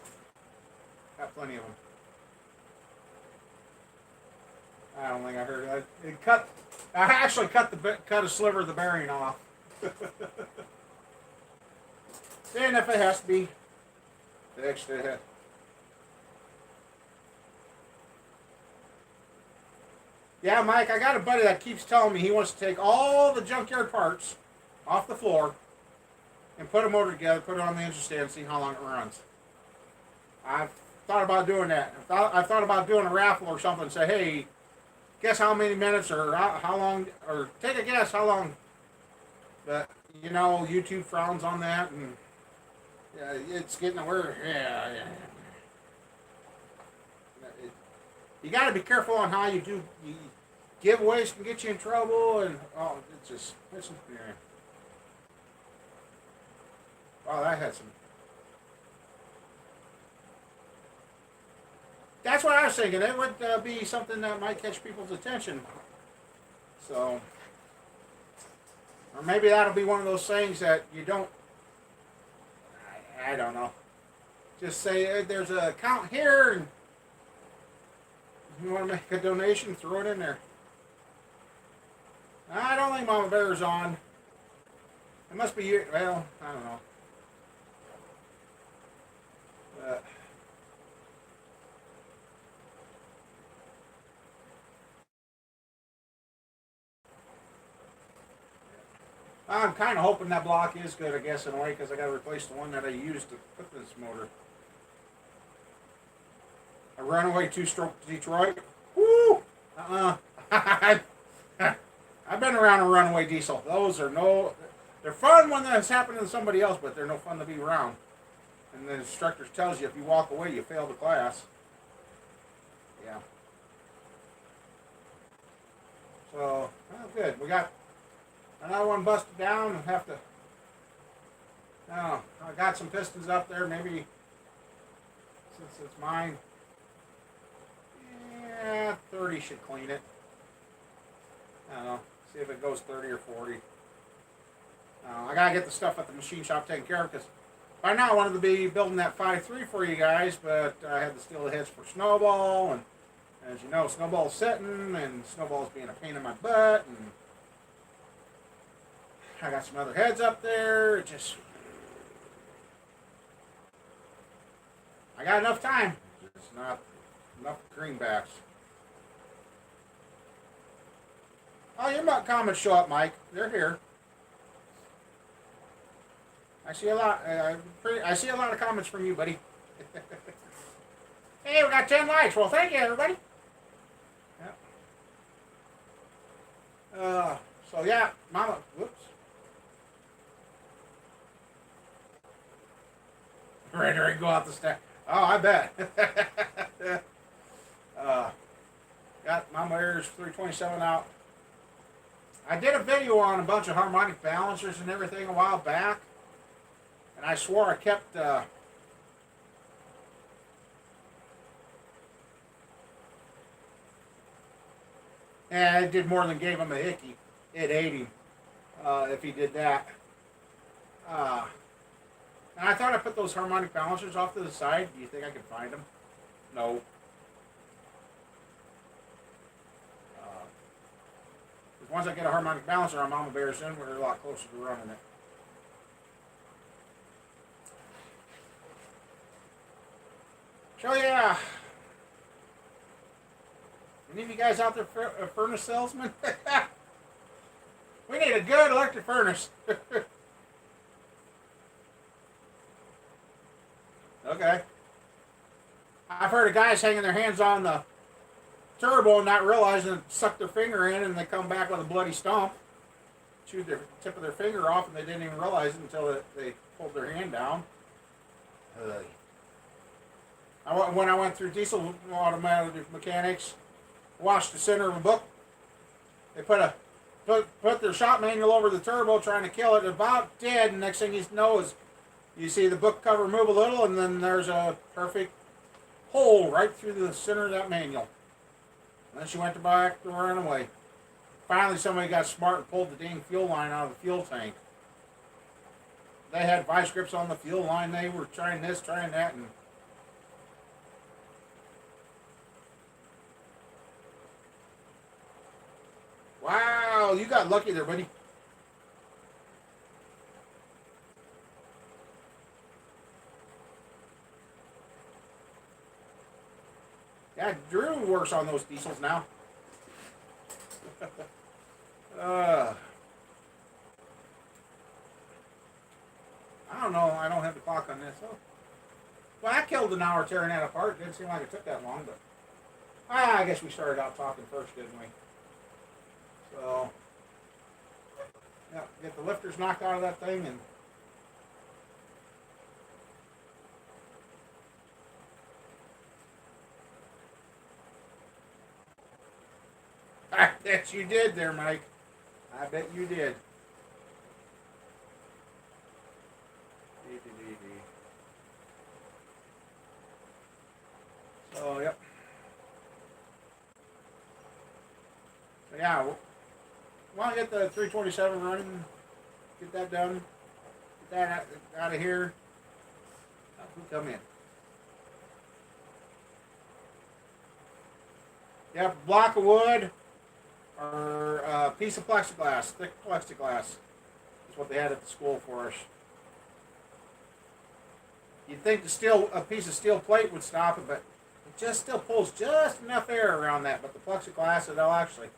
got plenty of them. I don't think I heard that. It cut. I actually cut a sliver of the bearing off. And if it has to be fixed, it. Yeah, Mike, I got a buddy that keeps telling me he wants to take all the junkyard parts off the floor and put them over together, put it on the engine stand, and see how long it runs. I've thought about doing that. I thought about doing a raffle or something. Say, hey, guess how many minutes or how long, or take a guess how long. But you know, YouTube frowns on that, and yeah, it's getting aware. Yeah. You got to be careful on how you do. Giveaways can get you in trouble, and oh, it's yeah. Oh, that had some. That's what I was thinking. It would be something that might catch people's attention. So, or maybe that'll be one of those things that you don't. I don't know. Just say there's an account here, and you want to make a donation, throw it in there. I don't think Mama Bear's on. It must be you. Well, I don't know. I'm kind of hoping that block is good, I guess, in a way, because I got to replace the one that I used to put this motor. A runaway two-stroke Detroit. Woo! I've been around a runaway diesel. Those are no. They're fun when that's happening to somebody else, but they're no fun to be around. And the instructor tells you if you walk away, you fail the class. Yeah. So, well, good. We got another one busted down. I have to. I got some pistons up there. Maybe since it's mine, 30 should clean it. I don't know. See if it goes 30 or 40. I gotta get the stuff at the machine shop taken care of because by now I wanted to be building that 5.3 for you guys, but I had to steal the heads for Snowball, and as you know, Snowball's sitting, and Snowball's being a pain in my butt, and I got some other heads up there. It just, I got enough time. It's not enough greenbacks. Oh, your comments show up, Mike. They're here. I see a lot. I see a lot of comments from you, buddy. Hey, we got 10 likes. Well, thank you, everybody. Yeah. So yeah, Mama. Whoops. Ready to go out the stack. Oh, I bet. Got Mama Airs 327 out. I did a video on a bunch of harmonic balancers and everything a while back. And I swore I kept and it did more than gave him a hickey. It ate him if he did that. And I thought I put those harmonic balancers off to the side. Do you think I could find them? No. Once I get a harmonic balancer on Mama Bear's in, we're a lot closer to running it. So yeah, any of you guys out there furnace salesmen? We need a good electric furnace. Okay. I've heard of guys hanging their hands on the turbo and not realizing it, suck their finger in, and they come back with a bloody stump. Chewed the tip of their finger off, and they didn't even realize it until they pulled their hand down. When I went through diesel automatic mechanics, washed the center of a book. They put their shop manual over the turbo, trying to kill it. About dead, and next thing you know is you see the book cover move a little, and then there's a perfect hole right through the center of that manual. And then she went back to run away. Finally, somebody got smart and pulled the dang fuel line out of the fuel tank. They had vice grips on the fuel line. They were trying this, trying that, and wow, you got lucky there, buddy. Yeah, Drew works on those diesels now. I don't know. I don't have the clock on this. Oh. Well, I killed an hour tearing that apart. Didn't seem like it took that long, but I guess we started out talking first, didn't we? So, yeah, get the lifters knocked out of that thing and I bet you did there, Mike. I bet you did. So, yep. So, yeah, we'll want to get the 327 running, get that done, get that out of here. Who come in? Yep, block of wood or a piece of plexiglass, thick plexiglass. Is what they had at the school for us. You'd think a piece of steel plate would stop it, but it just still pulls just enough air around that. But the plexiglass, it'll actually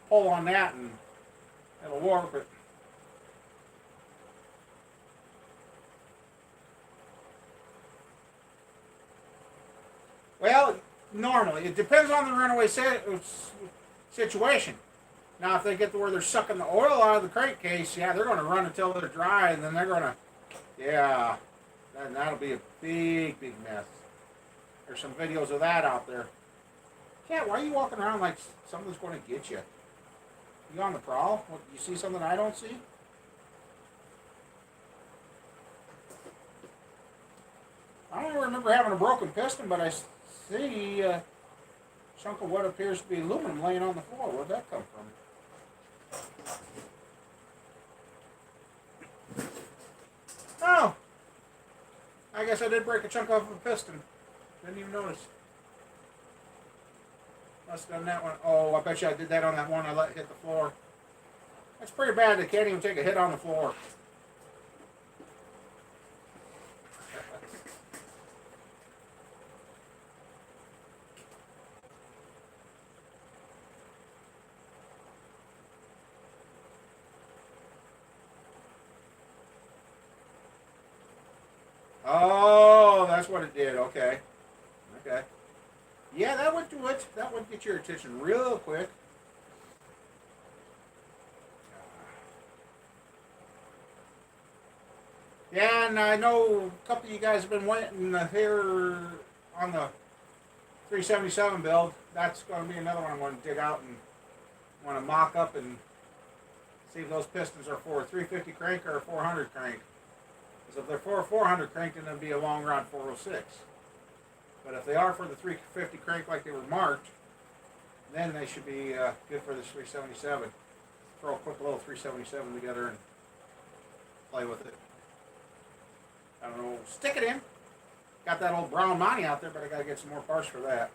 pull on that and it'll warp it. Well, normally it depends on the runaway situation. Now, if they get to where they're sucking the oil out of the crankcase, yeah, they're going to run until they're dry, and then they're going to, yeah, then that'll be a big, big mess. There's some videos of that out there. Cat, why are you walking around like something's going to get you? You on the prowl? What, you see something I don't see? I don't remember having a broken piston, but I see a chunk of what appears to be aluminum laying on the floor. Where'd that come from? Oh, I guess I did break a chunk off of a piston. Didn't even notice. Must have done that one. Oh, I bet you I did that on that one I let hit the floor. That's pretty bad. They can't even take a hit on the floor. Oh, that's what it did. Okay. Okay. Yeah, that would do it. That would get your attention real quick. Yeah, and I know a couple of you guys have been waiting here on the 377 build. That's going to be another one I'm going to dig out and want to mock up and see if those pistons are for a 350 crank or a 400 crank. Because if they're for a 400 crank, then it'll be a long rod 406. But if they are for the 350 crank like they were marked, then they should be good for this 377. Throw a quick little 377 together and play with it. I don't know, stick it in. Got that old brown money out there, but I got to get some more parts for that.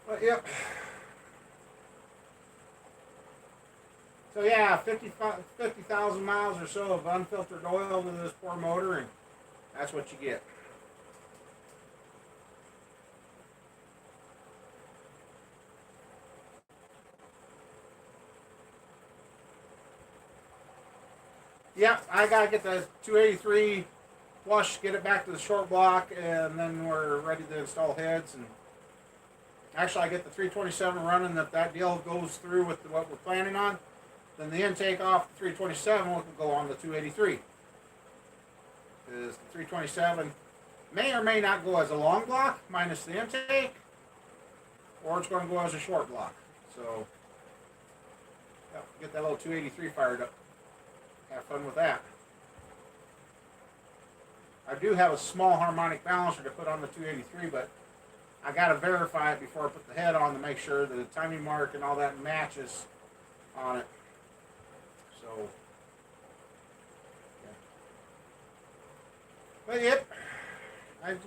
But yep. So yeah, 50,000 miles or so of unfiltered oil to this poor motor, and that's what you get. Yep, I gotta get the 283 flush, get it back to the short block, and then we're ready to install heads. And actually, I get the 327 running. If that deal goes through with what we're planning on, then the intake off the 327 will go on the 283. Because the 327 may or may not go as a long block, minus the intake, or it's going to go as a short block. So, get that little 283 fired up. Have fun with that. I do have a small harmonic balancer to put on the 283, but I got to verify it before I put the head on to make sure that the timing mark and all that matches on it. So, yeah. But yep, I just.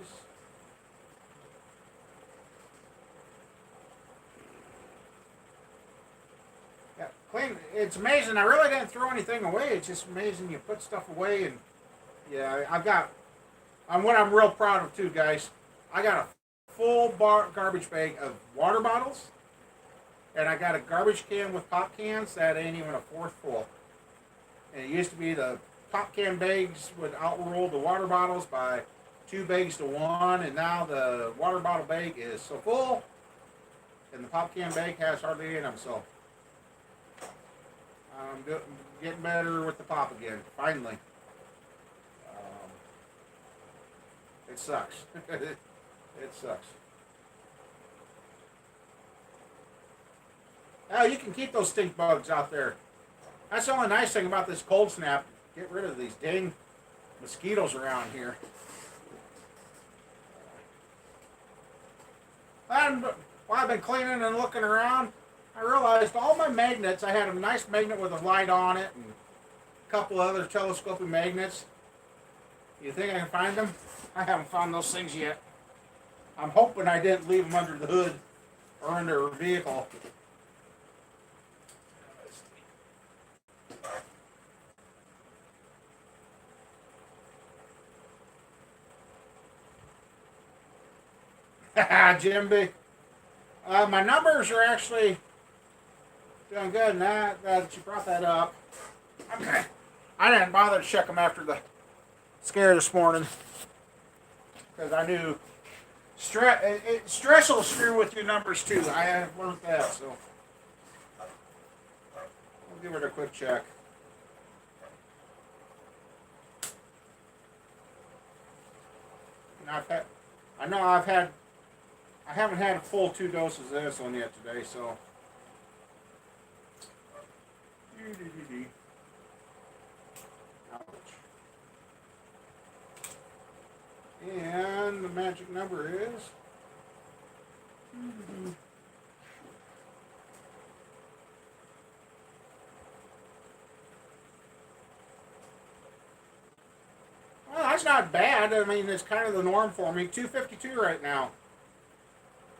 Yeah, clean. It's amazing. I really didn't throw anything away. It's just amazing you put stuff away, and yeah, I've got. What I'm real proud of too, guys. I got a full garbage bag of water bottles, and I got a garbage can with pop cans that ain't even a fourth full. And it used to be the pop can bags would outrule the water bottles by 2 bags to 1, and now the water bottle bag is so full, and the pop can bag has hardly any of them. So I'm getting better with the pop again, finally. It sucks. It sucks. Oh, you can keep those stink bugs out there. That's the only nice thing about this cold snap. Get rid of these dang mosquitoes around here. And while I've been cleaning and looking around, I realized all my magnets, I had a nice magnet with a light on it and a couple other telescoping magnets. You think I can find them? I haven't found those things yet. I'm hoping I didn't leave them under the hood or under a vehicle. Jimby. My numbers are actually doing good now that you brought that up. I didn't bother to check them after the scare this morning because I knew stress will screw with your numbers too. I have learned that, so we'll give it a quick check. And I haven't had a full 2 doses of this one yet today, so. Ouch. And the magic number is. Well, that's not bad. I mean, it's kind of the norm for me. 252 right now.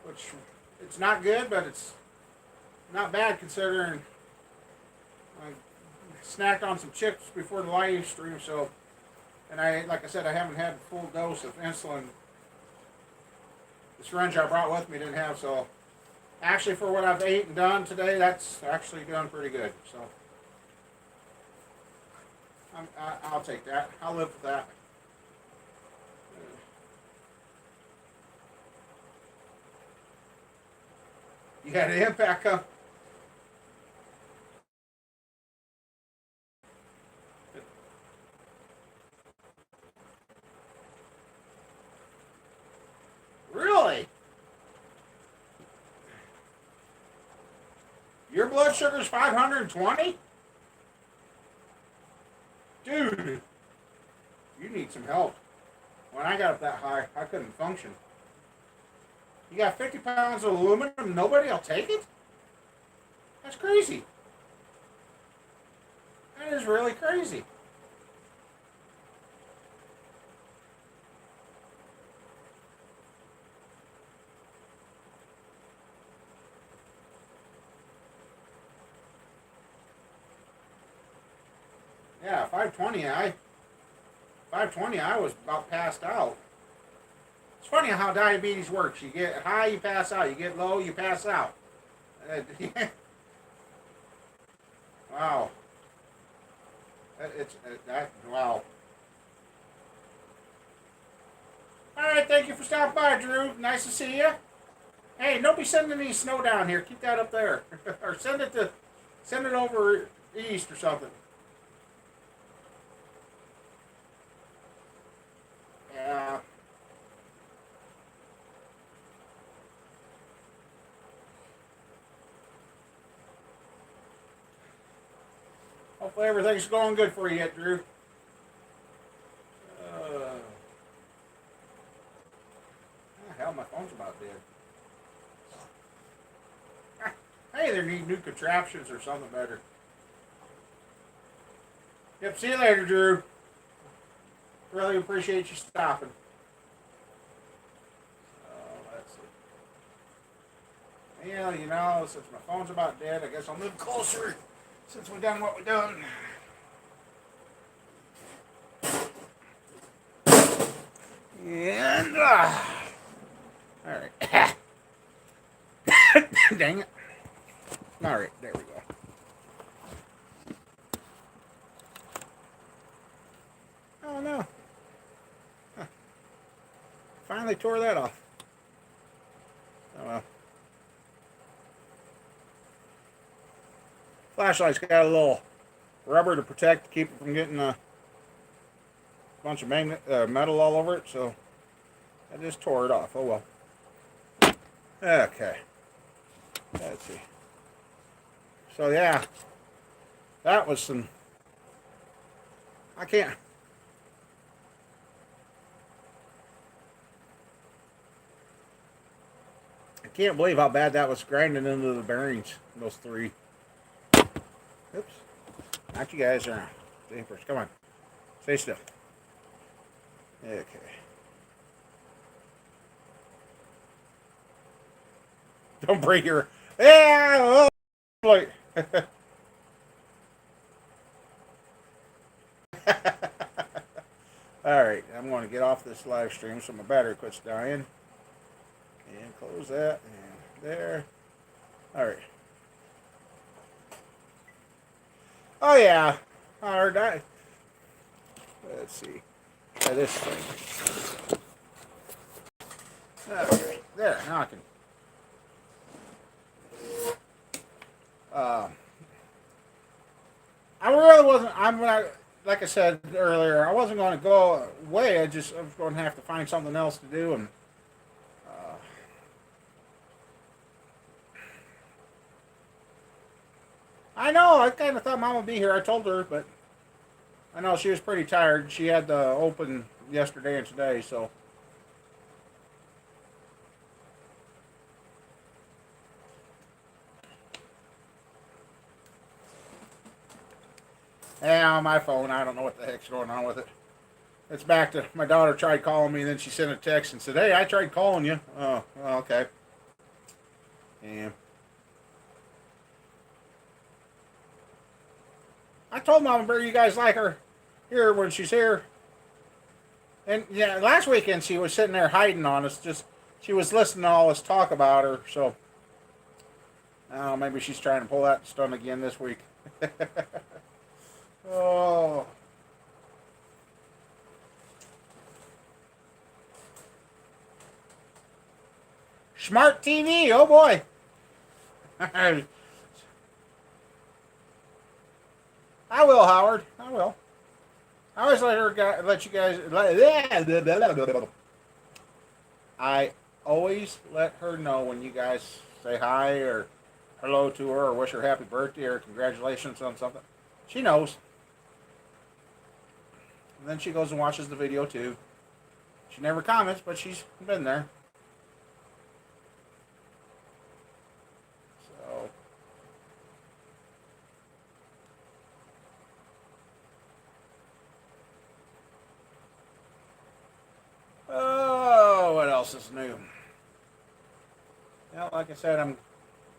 Which, it's not good, but it's not bad considering I snacked on some chips before the live stream, so, and like I said, I haven't had a full dose of insulin. The syringe I brought with me didn't have, so, actually for what I've ate and done today, that's actually doing pretty good, so. I'll take that. I'll live with that. You had an impact come. Really? Your blood sugar's 520? Dude, you need some help. When I got up that high, I couldn't function. You got 50 pounds of aluminum, nobody will take it? That's crazy. That is really crazy. Yeah, 520, I was about passed out. It's funny how diabetes works. You get high, you pass out. You get low, you pass out. Wow. Wow. All right, thank you for stopping by, Drew. Nice to see you. Hey, don't be sending any snow down here. Keep that up there, or send it over east or something. Yeah. Hopefully everything's going good for you yet, Drew. Hell, my phone's about dead. Hey, they need new contraptions or something better. Yep, see you later, Drew. Really appreciate you stopping. Let's see. Yeah, since my phone's about dead, I guess I'll move closer since we've done what we've done. And, all right. Dang it. All right, there we go. Oh, no. Huh. Finally tore that off. Oh, well. Flashlight's got a little rubber to protect, to keep it from getting a bunch of metal all over it, so I just tore it off. Oh, well. Okay. Let's see. So, yeah. That was some... I can't believe how bad that was grinding into the bearings, those 3. Oops. Not you guys around. Stay first. Come on. Stay still. Okay. Don't break your... Yeah! Oh, Alright, I'm going to get off this live stream so my battery quits dying. And close that. And there. Alright. Oh, yeah. I heard that. Let's see. Try this thing. Okay, there. Now I can. Uh, I really wasn't. Like I said earlier, I wasn't going to go away. I was going to have to find something else to do, and uh, I know. I kind of thought Mom would be here. I told her, but I know she was pretty tired. She had the open yesterday and today, so. Yeah, on my phone, I don't know what the heck's going on with it. It's back to my daughter tried calling me, and then she sent a text and said, "Hey, I tried calling you." Oh, well, okay. Yeah. I told Mama Bear you guys like her here when she's here. And yeah, last weekend she was sitting there hiding on us. Just she was listening to all this talk about her. So, oh, maybe she's trying to pull that stunt again this week. Oh, smart TV. Oh boy. I will, Howard. I will. I always let you guys. I always let her know when you guys say hi or hello to her or wish her happy birthday or congratulations on something. She knows. And then she goes and watches the video too. She never comments, but she's been there. So, oh, what else is new? Yeah, like I said, I'm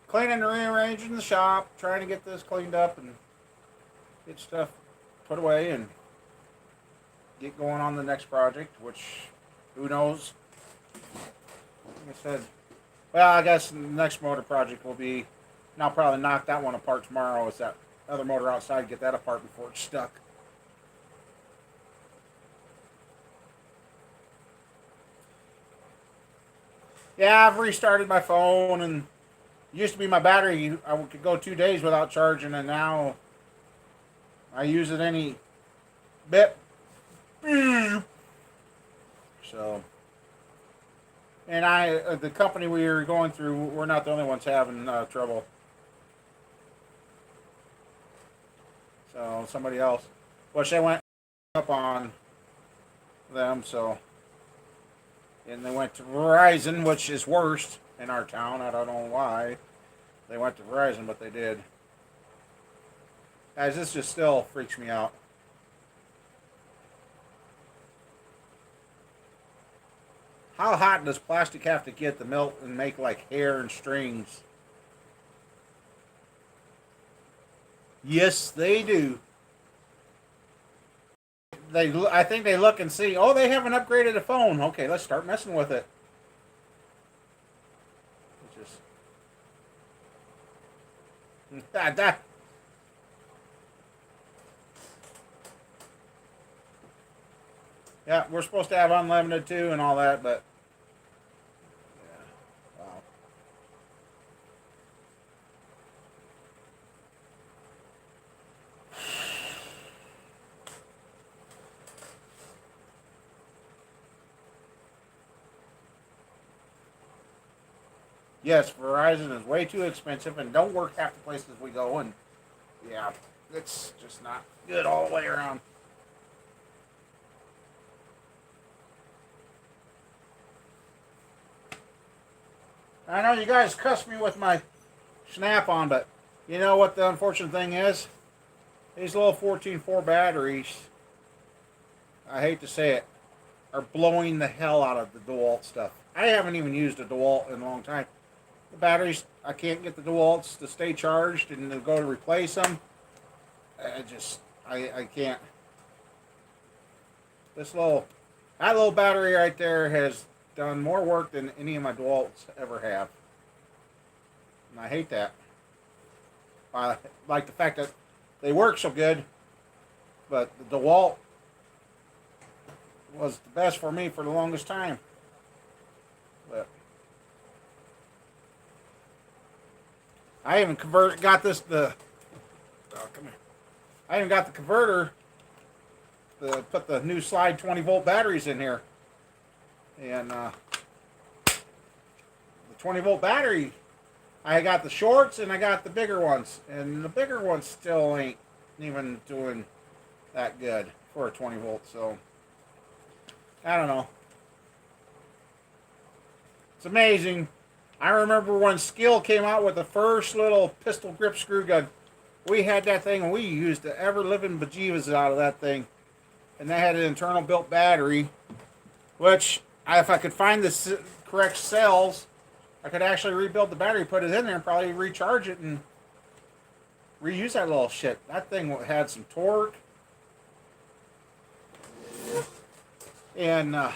cleaning and rearranging the shop, trying to get this cleaned up and get stuff put away and get going on the next project, which who knows? Like I said, well, I guess the next motor project will be, and I'll probably knock that one apart tomorrow. Is that other motor outside, get that apart before it's stuck. Yeah, I've restarted my phone, and it used to be my battery. I could go 2 days without charging, and now I use it any bit. So, and the company we were going through, we're not the only ones having trouble. So somebody else, which they went up on them. So, and they went to Verizon, which is worst in our town. I don't know why they went to Verizon, but they did. Guys, this just still freaks me out. How hot does plastic have to get to melt and make like hair and strings? Yes, they do. I think they look and see. Oh, they haven't upgraded the phone. Okay, let's start messing with it. It's just that. Yeah, we're supposed to have unlimited too and all that, but yeah, wow. Yes, Verizon is way too expensive and don't work half the places we go, and yeah, it's just not good all the way around. I know you guys cuss me with my snap on, but you know what the unfortunate thing is? These little 14.4 batteries, I hate to say it, are blowing the hell out of the DeWalt stuff. I haven't even used a DeWalt in a long time. The batteries, I can't get the DeWalts to stay charged and to go to replace them. I can't. This little, that little battery right there has done more work than any of my DeWalts ever have. And I hate that. I like the fact that they work so good, but the DeWalt was the best for me for the longest time. But I even got this come here. I even got the converter to put the new slide 20-volt batteries in here, and the 20-volt battery. I got the shorts and I got the bigger ones, and the bigger ones still ain't even doing that good for a 20 volt. So I don't know. It's amazing. I remember when Skill came out with the first little pistol grip screw gun. We had that thing and we used the ever living bejeebas out of that thing. And they had an internal built battery, which if I could find the correct cells, I could actually rebuild the battery, put it in there, and probably recharge it and reuse that little shit. That thing had some torque. And I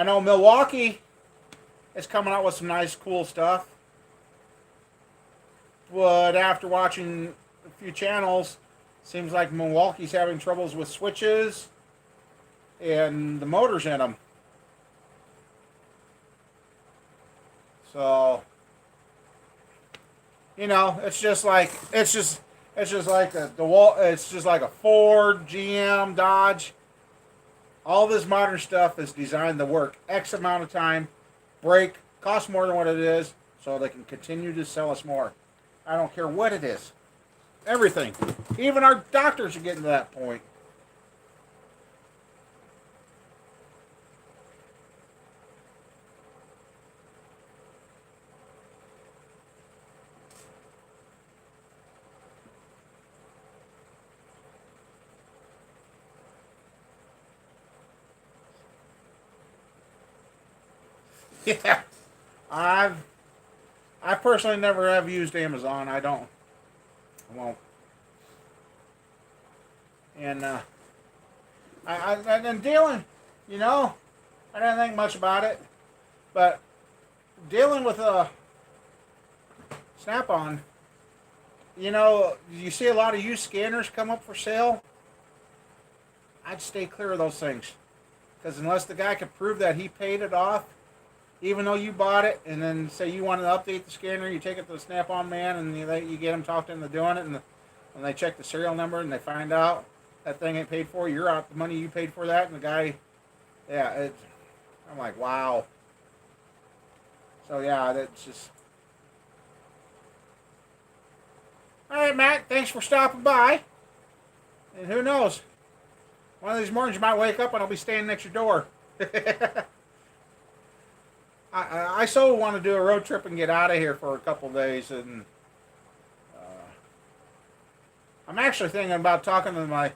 know Milwaukee is coming out with some nice, cool stuff. But after watching a few channels, seems like Milwaukee's having troubles with switches and the motors in them. So, you know, it's just like a Ford, GM, Dodge. All this modern stuff is designed to work X amount of time, break, cost more than what it is, so they can continue to sell us more. I don't care what it is. Everything. Even our doctors are getting to that point. Yeah. I personally never have used Amazon. I won't. And and dealing, you know, I didn't think much about it, but dealing with a Snap-on, you know, you see a lot of used scanners come up for sale. I'd stay clear of those things, because unless the guy can prove that he paid it off, even though you bought it, and then say you want to update the scanner, you take it to the Snap-on man, and you get them talked into doing it, and when they check the serial number and they find out that thing ain't paid for, you're out the money you paid for that, and the guy, yeah, I'm like, wow. So yeah, that's just. All right, Matt, thanks for stopping by. And who knows, one of these mornings you might wake up and I'll be standing at your door. I so want to do a road trip and get out of here for a couple of days, and I'm actually thinking about talking to my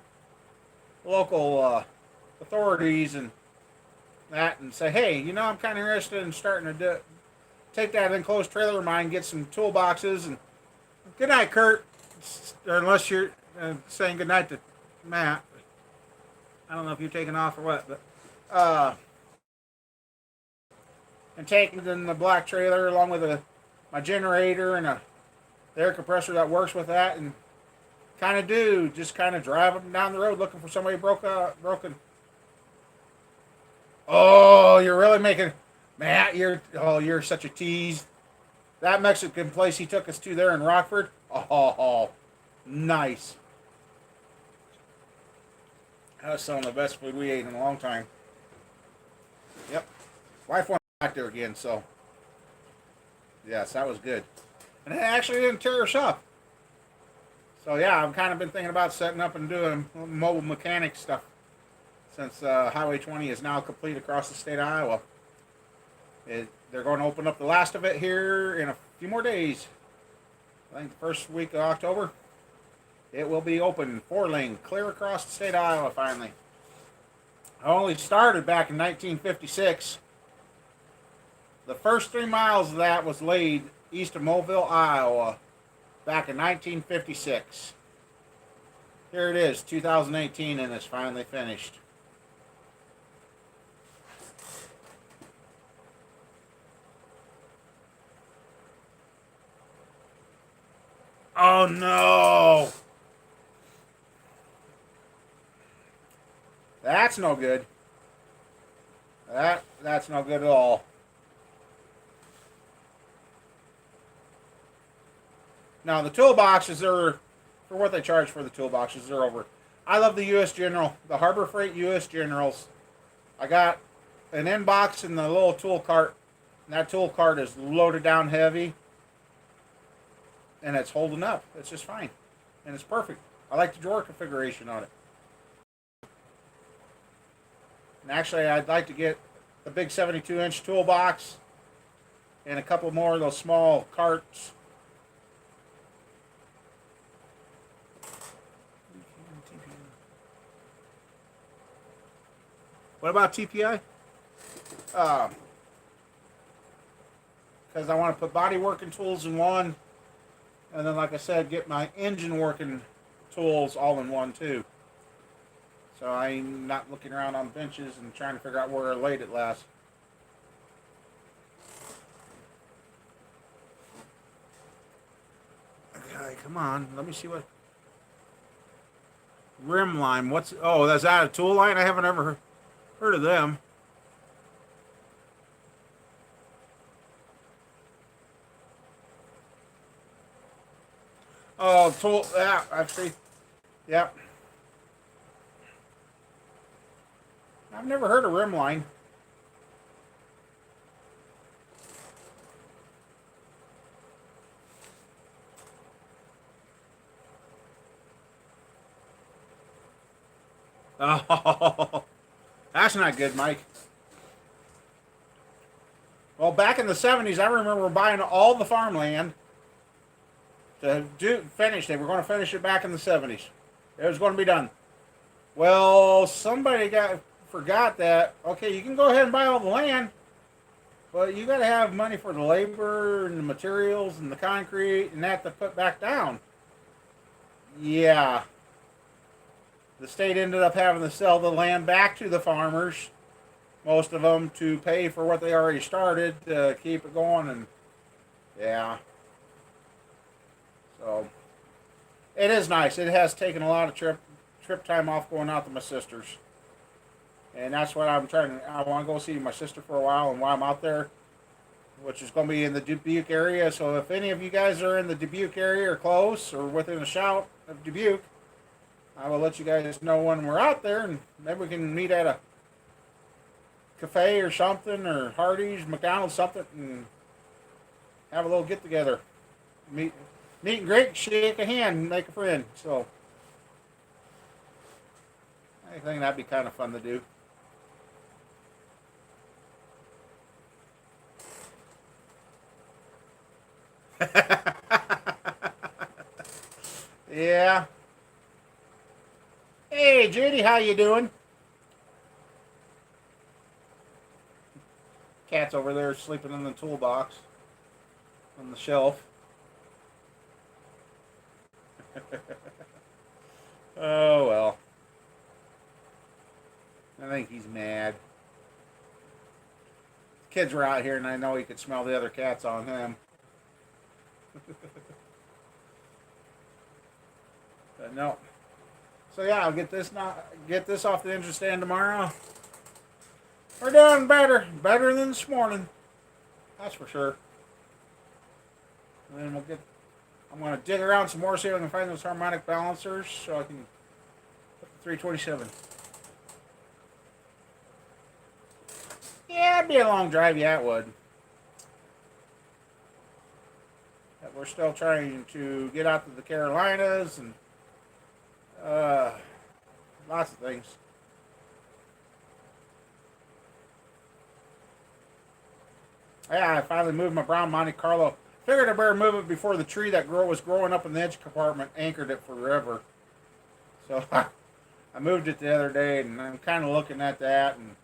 local authorities and that, and say, hey, you know, I'm kind of interested in starting to take that enclosed trailer of mine, get some toolboxes, and good night, Kurt. Or unless you're saying good night to Matt. I don't know if you're taking off or what, but and taking it in the black trailer along with my generator and the air compressor that works with that, and just kind of drive them down the road looking for somebody broken. Oh, you're really making, Matt, you're such a tease. That Mexican place he took us to there in Rockford, oh, nice. That was some of the best food we ate in a long time. Yep. Wife went back there again, so yes, that was good. And it actually didn't tear us up. So yeah, I've kind of been thinking about setting up and doing mobile mechanic stuff since Highway 20 is now complete across the state of Iowa. They're going to open up the last of it here in a few more days. I think the first week of October. It will be open 4-lane, clear across the state of Iowa finally. I only started back in 1956. The first 3 miles of that was laid east of Mobile, Iowa, back in 1956. Here it is, 2018, and it's finally finished. Oh no! That's no good. That's no good at all. Now the toolboxes are, for what they charge for the toolboxes, they're over. I love the U.S. General, the Harbor Freight U.S. Generals. I got an inbox in the little tool cart, and that tool cart is loaded down heavy, and it's holding up. It's just fine, and it's perfect. I like the drawer configuration on it. And actually, I'd like to get the big 72-inch toolbox and a couple more of those small carts. What about TPI? Because I want to put body working tools in one, and then, like I said, get my engine working tools all in one too. So I'm not looking around on benches and trying to figure out where I laid it last. Okay, come on. Let me see what. Rimline. What's. Oh, that's that a tool line? I haven't ever heard of them. Oh, tool. Yeah, actually. Yep. I've never heard of Rimline. Oh, that's not good, Mike. Well, back in the 70s, I remember buying all the farmland to finish. They were going to finish it back in the 70s. It was going to be done. Well, somebody forgot that, okay, you can go ahead and buy all the land, but you got to have money for the labor and the materials and the concrete and that to put back down. Yeah. The state ended up having to sell the land back to the farmers, most of them, to pay for what they already started to keep it going. And yeah. So it is nice. It has taken a lot of trip time off going out to my sister's. And that's what I'm trying to. I want to go see my sister for a while, and while I'm out there, which is going to be in the Dubuque area. So if any of you guys are in the Dubuque area or close or within a shout of Dubuque, I will let you guys know when we're out there, and maybe we can meet at a cafe or something, or Hardee's, McDonald's, something, and have a little get together. Meet and greet, shake a hand, and make a friend. So I think that'd be kind of fun to do. Yeah. Hey, Judy, how you doing? Cat's over there sleeping in the toolbox on the shelf. Oh, well. I think he's mad. The kids were out here, and I know he could smell the other cats on him. But no. So yeah, I'll get this off the engine stand tomorrow. We're doing better than this morning. That's for sure. And then I'm going to dig around some more, see if I can find those harmonic balancers so I can put the 327. Yeah, it'd be a long drive, yeah, it would. But we're still trying to get out to the Carolinas and lots of things. Yeah, I finally moved my brown Monte Carlo. Figured I better move it before the tree that was growing up in the edge compartment anchored it forever. So I moved it the other day, and I'm kind of looking at that. And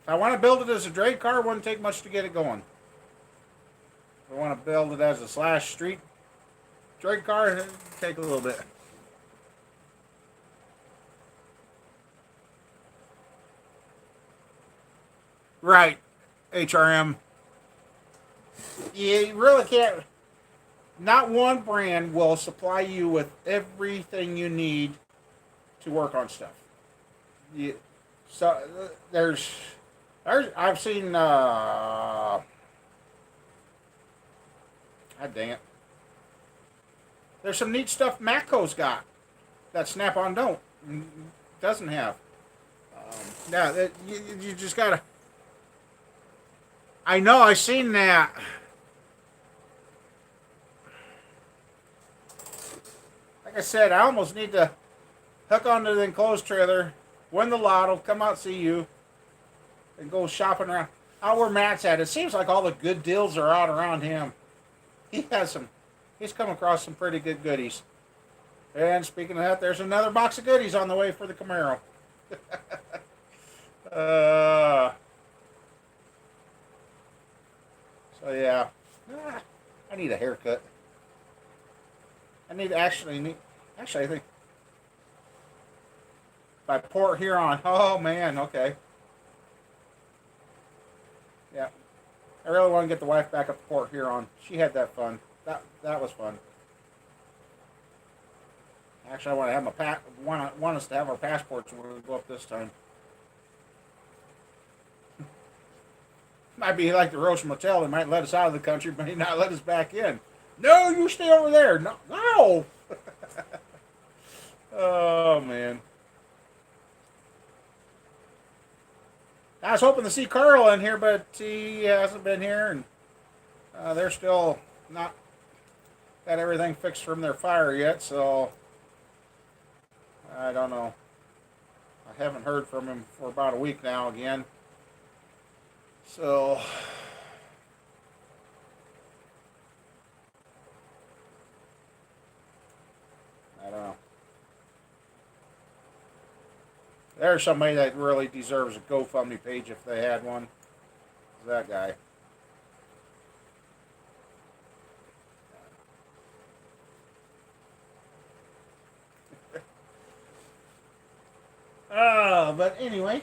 if I want to build it as a drag car, it wouldn't take much to get it going. If I want to build it as a slash street drag car, it'd take a little bit. Right, HRM. You really can't. Not one brand will supply you with everything you need to work on stuff. You, so there's I've seen. God dang it! There's some neat stuff Matco's got that Snap-on doesn't have. Yeah, you just gotta. I know. I seen that. Like I said, I almost need to hook onto the enclosed trailer, win the lotto, come out see you, and go shopping around. Out where Matt's at, it seems like all the good deals are out around him. He has some. He's come across some pretty good goodies. And speaking of that, there's another box of goodies on the way for the Camaro. So yeah, I need a haircut. Actually, I think by Port Huron. Oh man, okay. Yeah, I really want to get the wife back up to Port Huron. She had that fun. That was fun. Actually, I want to have want us to have our passports when we go up this time. Might be like the Roche Motel. They might let us out of the country, but not let us back in. No, you stay over there. No, no. Oh man. I was hoping to see Carl in here, but he hasn't been here, and they're still not got everything fixed from their fire yet. So I don't know. I haven't heard from him for about a week now again. So I don't know. There's somebody that really deserves a GoFundMe page if they had one. That guy. But anyway.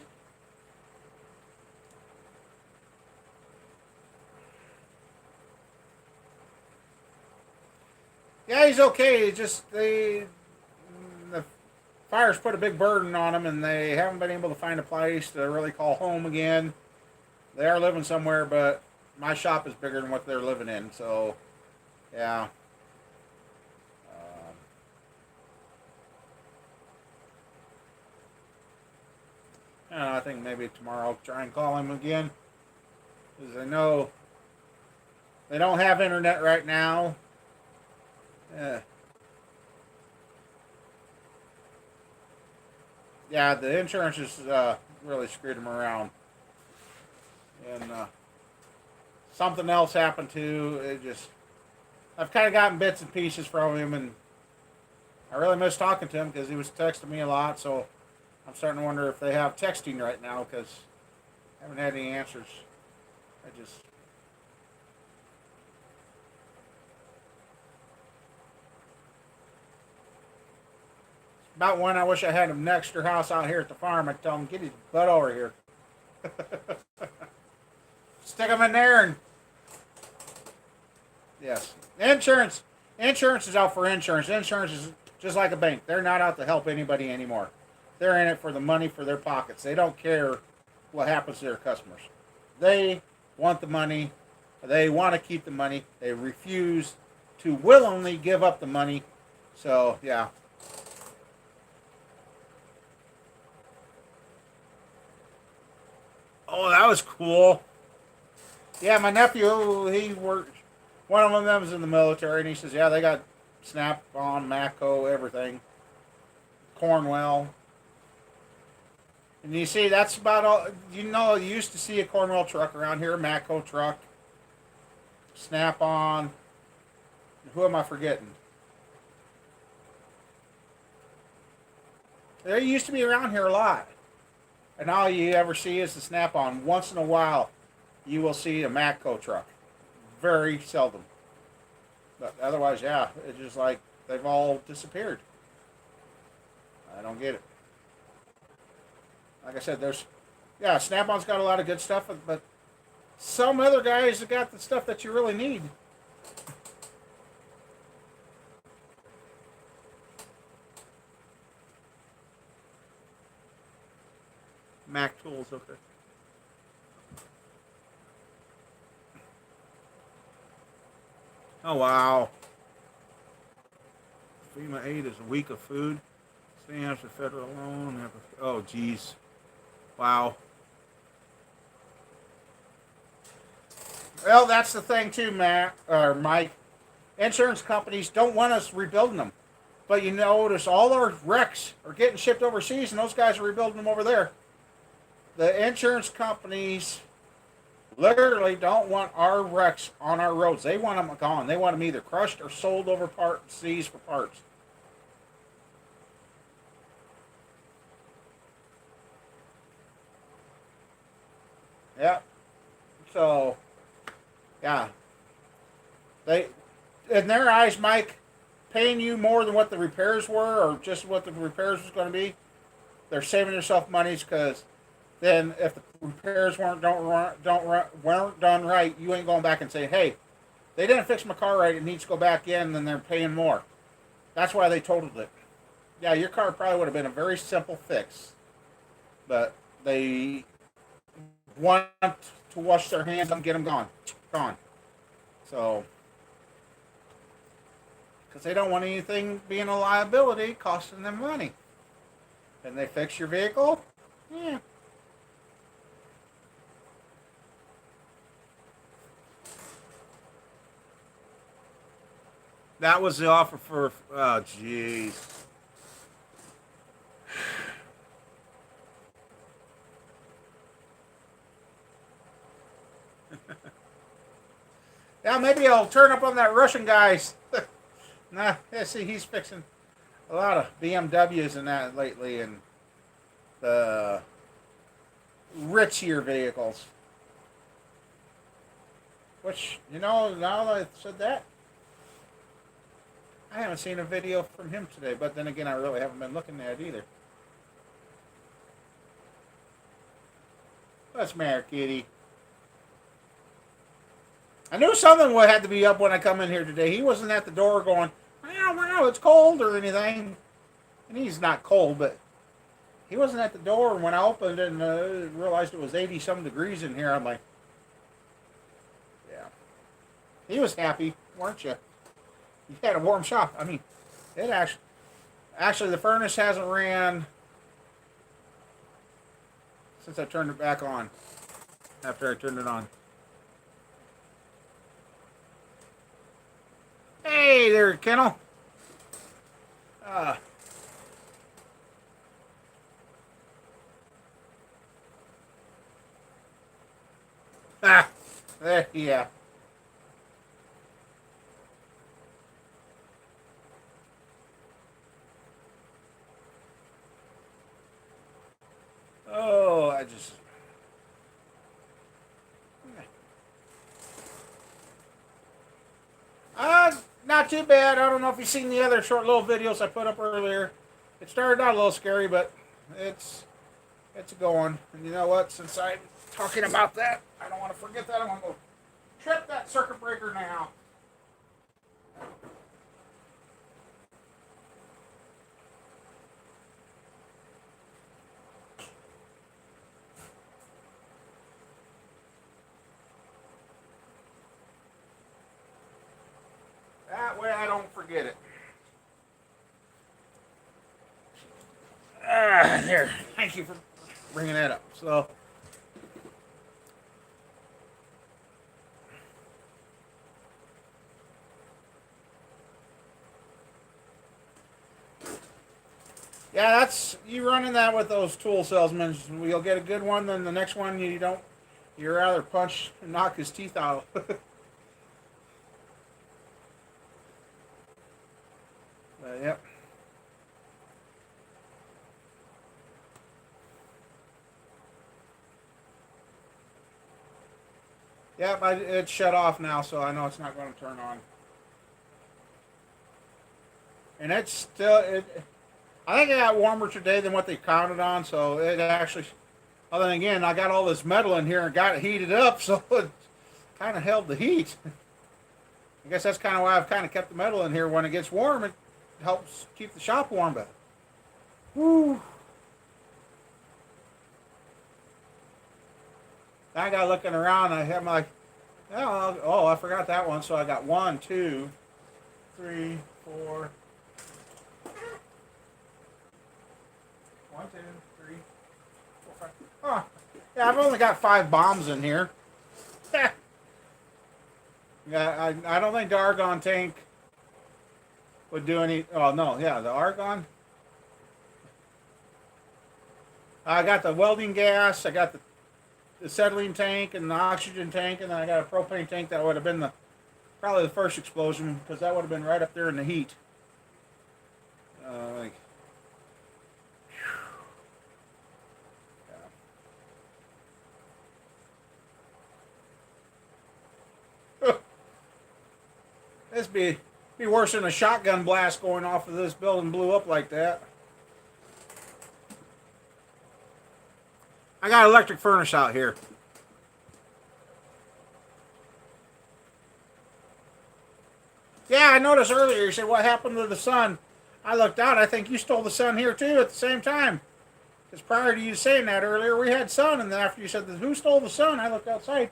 Yeah, he's okay. It's just the fire's put a big burden on them, and they haven't been able to find a place to really call home again. They are living somewhere, but my shop is bigger than what they're living in. So, yeah. I think maybe tomorrow I'll try and call him again, because I know they don't have internet right now. Yeah, the insurance has really screwed them around, and something else happened too. I've kind of gotten bits and pieces from him, and I really miss talking to him because he was texting me a lot. So I'm starting to wonder if they have texting right now because I haven't had any answers. I just About when I wish I had him next to house out here at the farm. I'd tell him, get his butt over here. Stick him in there and... Yes. Insurance is out for insurance. Insurance is just like a bank. They're not out to help anybody anymore. They're in it for the money for their pockets. They don't care what happens to their customers. They want the money. They want to keep the money. They refuse to willingly give up the money. So, yeah. Oh, that was cool. Yeah, my nephew, he worked. One of them was in the military, and he says, yeah, they got Snap-on, Matco, everything. Cornwell. And you see, that's about all. You used to see a Cornwell truck around here, a Matco truck, Snap-on. Who am I forgetting? They used to be around here a lot. And all you ever see is the Snap-on. Once in a while, you will see a Matco truck. Very seldom. But otherwise, yeah, it's just like they've all disappeared. I don't get it. Like I said, Snap-on's got a lot of good stuff, but some other guys have got the stuff that you really need. Mac Tools, okay. Oh, wow. FEMA aid is a week of food. Stamps for federal loan. Oh, geez. Wow. Well, that's the thing, too, Matt, or Mike. Insurance companies don't want us rebuilding them. But you notice all our wrecks are getting shipped overseas, and those guys are rebuilding them over there. The insurance companies literally don't want our wrecks on our roads. They want them gone. They want them either crushed or sold overseas for parts. Yeah. So, yeah. They, in their eyes, Mike, paying you more than what the repairs were, or just what the repairs was going to be, they're saving themselves monies because then if the repairs weren't done right, you ain't going back and say, hey, they didn't fix my car right, it needs to go back in, and they're paying more. That's why they totaled it. Yeah, your car probably would have been a very simple fix, but they want to wash their hands and get them gone. So, because they don't want anything being a liability costing them money. And they fix your vehicle? Yeah. That was the offer for, oh, jeez. Yeah, maybe I'll turn up on that Russian guy's. Nah, yeah, see, he's fixing a lot of BMWs and that lately, and the richier vehicles. Which, now that I said that, I haven't seen a video from him today, but then again, I really haven't been looking at it either. That's Mayor Kitty. I knew something had to be up when I come in here today. He wasn't at the door going, wow, wow, it's cold or anything. And he's not cold, but he wasn't at the door. When I opened it and realized it was 80-some degrees in here, I'm like, yeah. He was happy, weren't you? You had a warm shop. I mean, it actually the furnace hasn't ran since I turned it back on. After I turned it on. Hey there, Kennel. Uh, yeah. Oh, I just. Not too bad. I don't know if you've seen the other short little videos I put up earlier. It started out a little scary, but it's going. And you know what? Since I'm talking about that, I don't want to forget that. I'm going to go trip that circuit breaker now. That way I don't forget it. There. Thank you for bringing that up. So, yeah, that's you running that with those tool salesmen. You'll get a good one, then the next one you don't. You'd rather punch and knock his teeth out. Yep. Yep, it's shut off now, so I know it's not going to turn on. And it's still, I think it got warmer today than what they counted on, so it actually, other than again, I got all this metal in here and got it heated up, so it kind of held the heat. I guess that's kind of why I've kind of kept the metal in here. When it gets warm, it helps keep the shop warm, but, whew. I got looking around. I have my, oh, I forgot that one. So I got 1, 2, 3, 4. 1, 2, 3, 4, 5. Oh, yeah, I've only got 5 bombs in here. Yeah, I don't think the argon tank would do any. Oh no, yeah, the argon. I got the welding gas. I got the acetylene tank and the oxygen tank, and then I got a propane tank that would have been probably the first explosion because that would have been right up there in the heat. Like, yeah. This be worse than a shotgun blast going off of this building blew up like that. I got an electric furnace out here. Yeah, I noticed earlier you said what happened to the sun. I looked out. I think you stole the sun here too at the same time. Because prior to you saying that earlier, we had sun, and then after you said who stole the sun, I looked outside.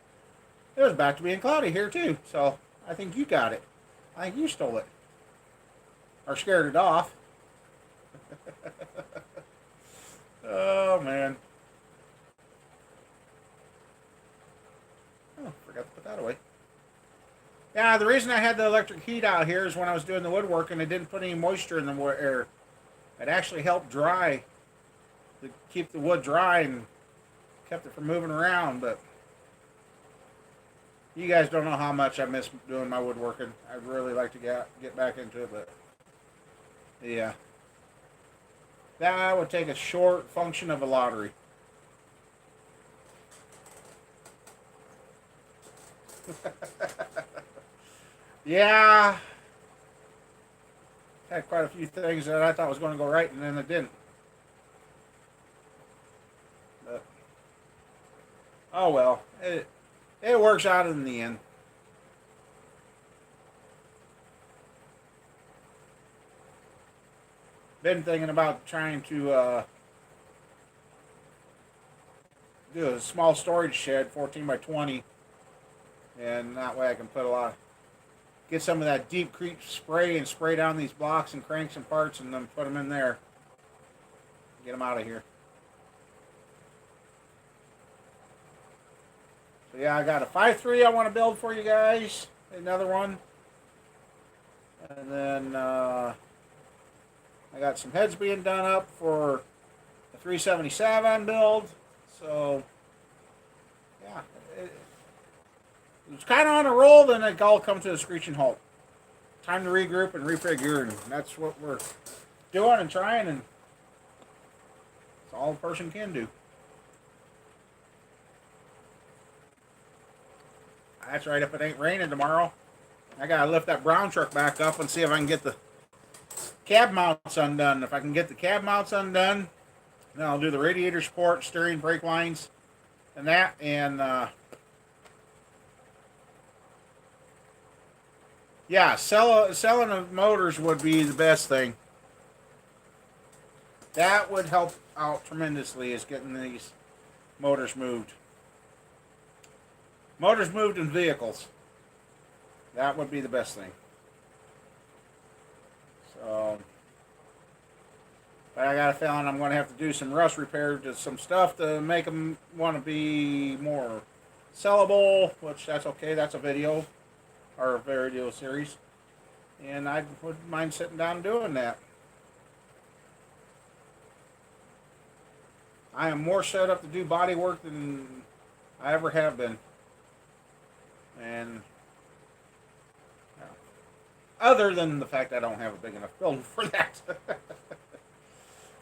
It was back to being cloudy here too. So I think you got it. I think you stole it. Or scared it off. Oh, man. Oh, forgot to put that away. Yeah, the reason I had the electric heat out here is when I was doing the woodwork and it didn't put any moisture in the air. It actually helped dry, to keep the wood dry and kept it from moving around. But you guys don't know how much I miss doing my woodworking. I'd really like to get back into it, but yeah. That would take a short function of a lottery. Yeah. Had quite a few things that I thought was going to go right, and then it didn't. But, oh well. It works out in the end. Been thinking about trying to do a small storage shed, 14 by 20, and that way I can put get some of that deep creep spray and spray down these blocks and cranks and parts and then put them in there. Get them out of here. So yeah, I got a 5.3 I want to build for you guys. Another one. And then I got some heads being done up for the 377 build. So yeah, it's kind of on a roll, then it all come to a screeching halt. Time to regroup and refigure, and that's what we're doing and trying, and it's all a person can do. That's right, if it ain't raining tomorrow, I gotta lift that brown truck back up and see if I can get the cab mounts undone. If I can get the cab mounts undone, then I'll do the radiator support, steering, brake lines, and that, and yeah, selling of motors would be the best thing. That would help out tremendously, is getting these motors moved. Motors moved in vehicles. That would be the best thing. So, but I got a feeling I'm going to have to do some rust repair to some stuff to make them want to be more sellable, which that's okay. That's a video. Or a video series, and I wouldn't mind sitting down and doing that. I am more set up to do body work than I ever have been, and other than the fact I don't have a big enough building for that.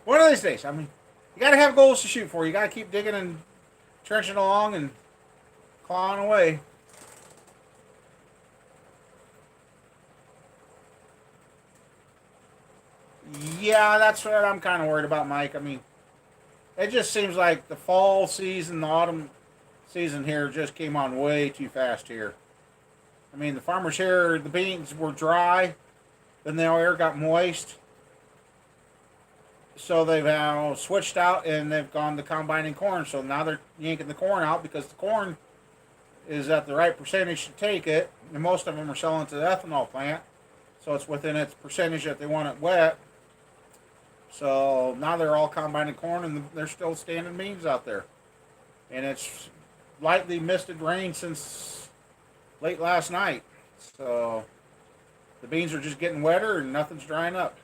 One of these days, I mean, you got to have goals to shoot for. You got to keep digging and trenching along and clawing away. Yeah, that's what I'm kind of worried about, Mike. I mean, it just seems like the fall season, the autumn season here just came on way too fast here. I mean, the farmers here, the beans were dry, then the air got moist. So they've now switched out and they've gone to combining corn. So now they're yanking the corn out because the corn is at the right percentage to take it. And most of them are selling to the ethanol plant. So it's within its percentage that they want it wet. So now they're all combining corn and they're still standing beans out there. And it's lightly misted rain since late last night. So the beans are just getting wetter and nothing's drying up.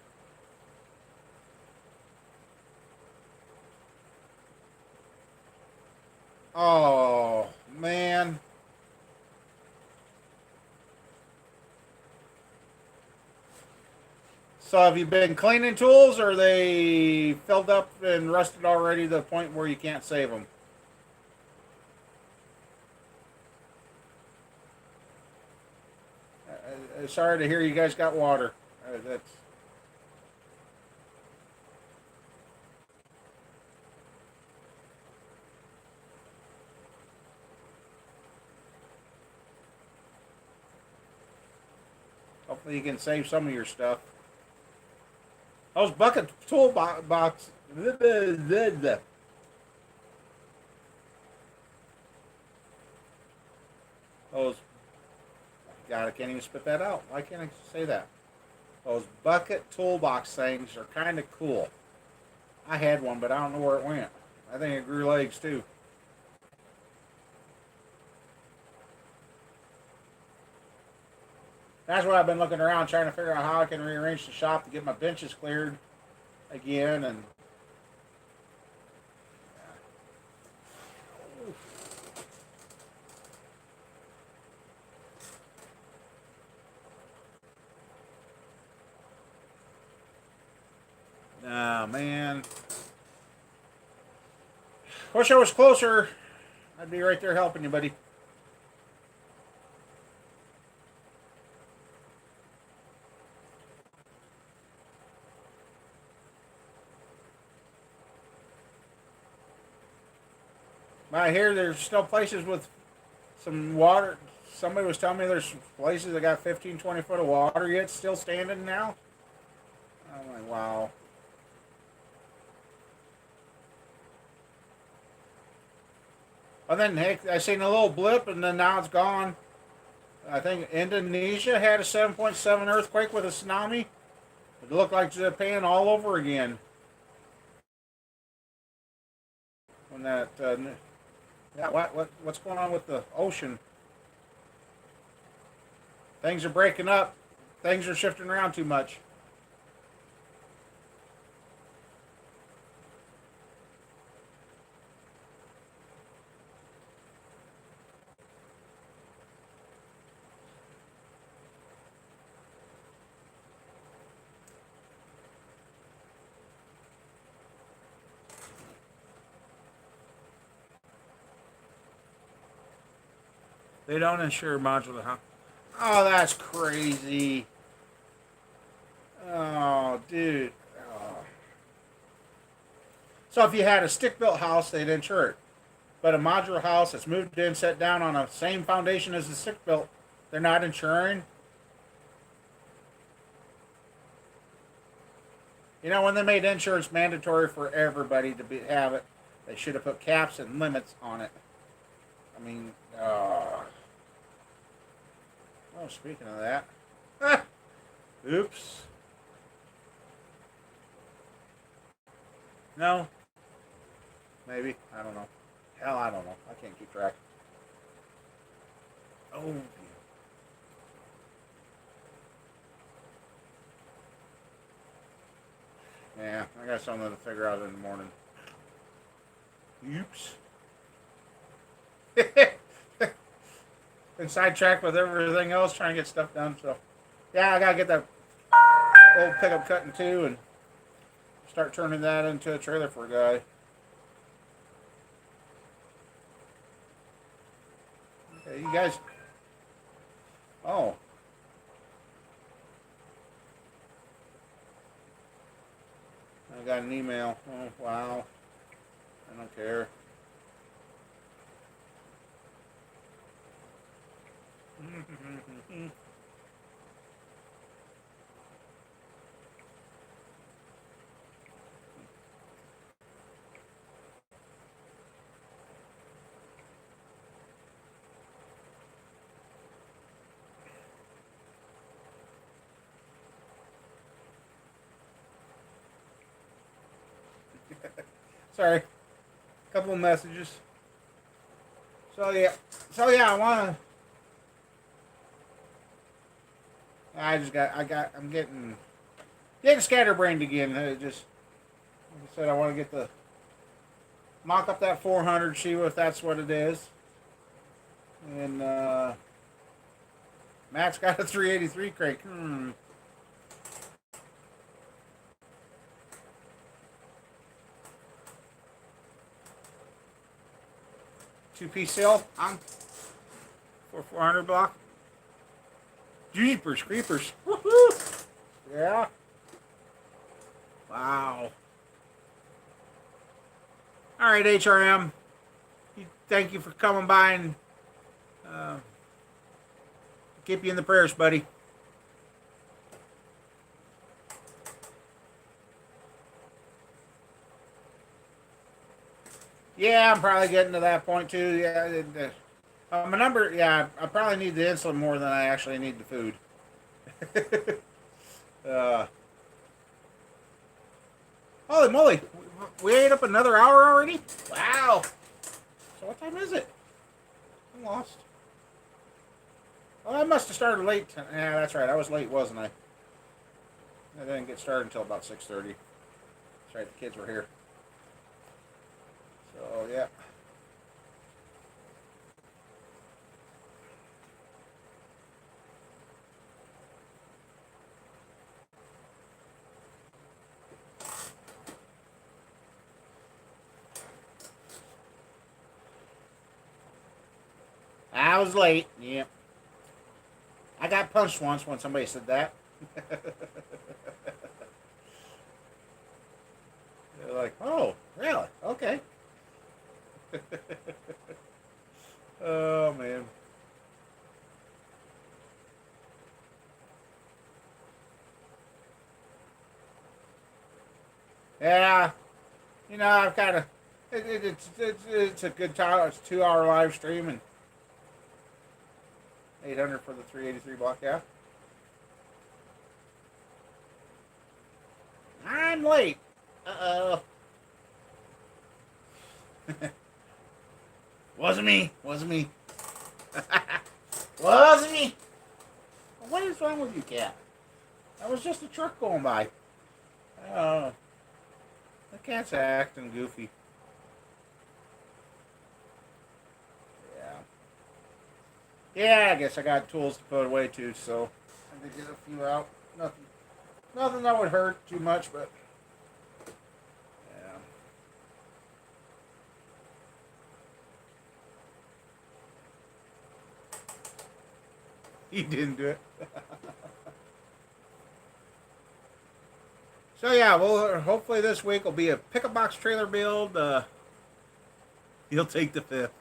Oh, man. So have you been cleaning tools, or are they filled up and rusted already to the point where you can't save them? Sorry to hear you guys got water. That's hopefully you can save some of your stuff. Those bucket toolbox. Those. God, I can't even spit that out. Why can't I say that? Those bucket toolbox things are kind of cool. I had one, but I don't know where it went. I think it grew legs too. That's why I've been looking around trying to figure out how I can rearrange the shop to get my benches cleared again. And oh man, wish I was closer. I'd be right there helping you, buddy. I hear there's still places with some water. Somebody was telling me there's places that got 15, 20 foot of water yet still standing now. I'm like, wow. And then, heck, I seen a little blip and then now it's gone. I think Indonesia had a 7.7 earthquake with a tsunami. It looked like Japan all over again. When that, yeah, what's going on with the ocean? Things are breaking up. Things are shifting around too much. They don't insure modular house. Oh, that's crazy. Oh, dude. Oh. So if you had a stick-built house, they'd insure it. But a modular house that's moved in, set down on the same foundation as the stick-built, they're not insuring. You know, when they made insurance mandatory for everybody to have it, they should have put caps and limits on it. I mean, oh, speaking of that, oops. No, maybe I don't know. Hell, I don't know. I can't keep track. Oh, yeah, I got something to figure out in the morning. Oops. Been sidetracked with everything else, trying to get stuff done. So, yeah, I gotta get that old pickup cutting too, and start turning that into a trailer for a guy. Okay, you guys. Oh, I got an email. Oh, wow. I don't care. Sorry. A couple of messages. So yeah, I wanna. I'm getting scatterbrained again. I just, like I said, I want to get the mock up that 400, see if that's what it is. And Matt's got a 383 crank. Two-piece sale on for 400 block. Jeepers creepers. Woohoo! Yeah. Wow. All right, HRM. Thank you for coming by and keep you in the prayers, buddy. Yeah, I'm probably getting to that point too. Yeah, my number. Yeah, I probably need the insulin more than I actually need the food. uh, Holy moly, we ate up another hour already. Wow. So what time is it? I'm lost. Oh, I must have started late. Yeah, that's right. I was late, wasn't I? I didn't get started until about 6:30. That's right. The kids were here. So yeah. I was late. Yep. I got punched once when somebody said that. They're like, oh, really? Okay. Oh, man. Yeah. I've kind of. It's a good time. It's a 2 hour live stream and 800 for the 383 block. Yeah. I'm late. Uh-oh. Wasn't me. Wasn't me. Wasn't me. What is wrong with you, cat? That was just a truck going by. Oh. The cat's acting goofy. Yeah. Yeah, I guess I got tools to put away too, so I could get a few out. Nothing that would hurt too much, but yeah. He didn't do it. So yeah, well, hopefully this week will be a pickup box trailer build. He'll take the fifth.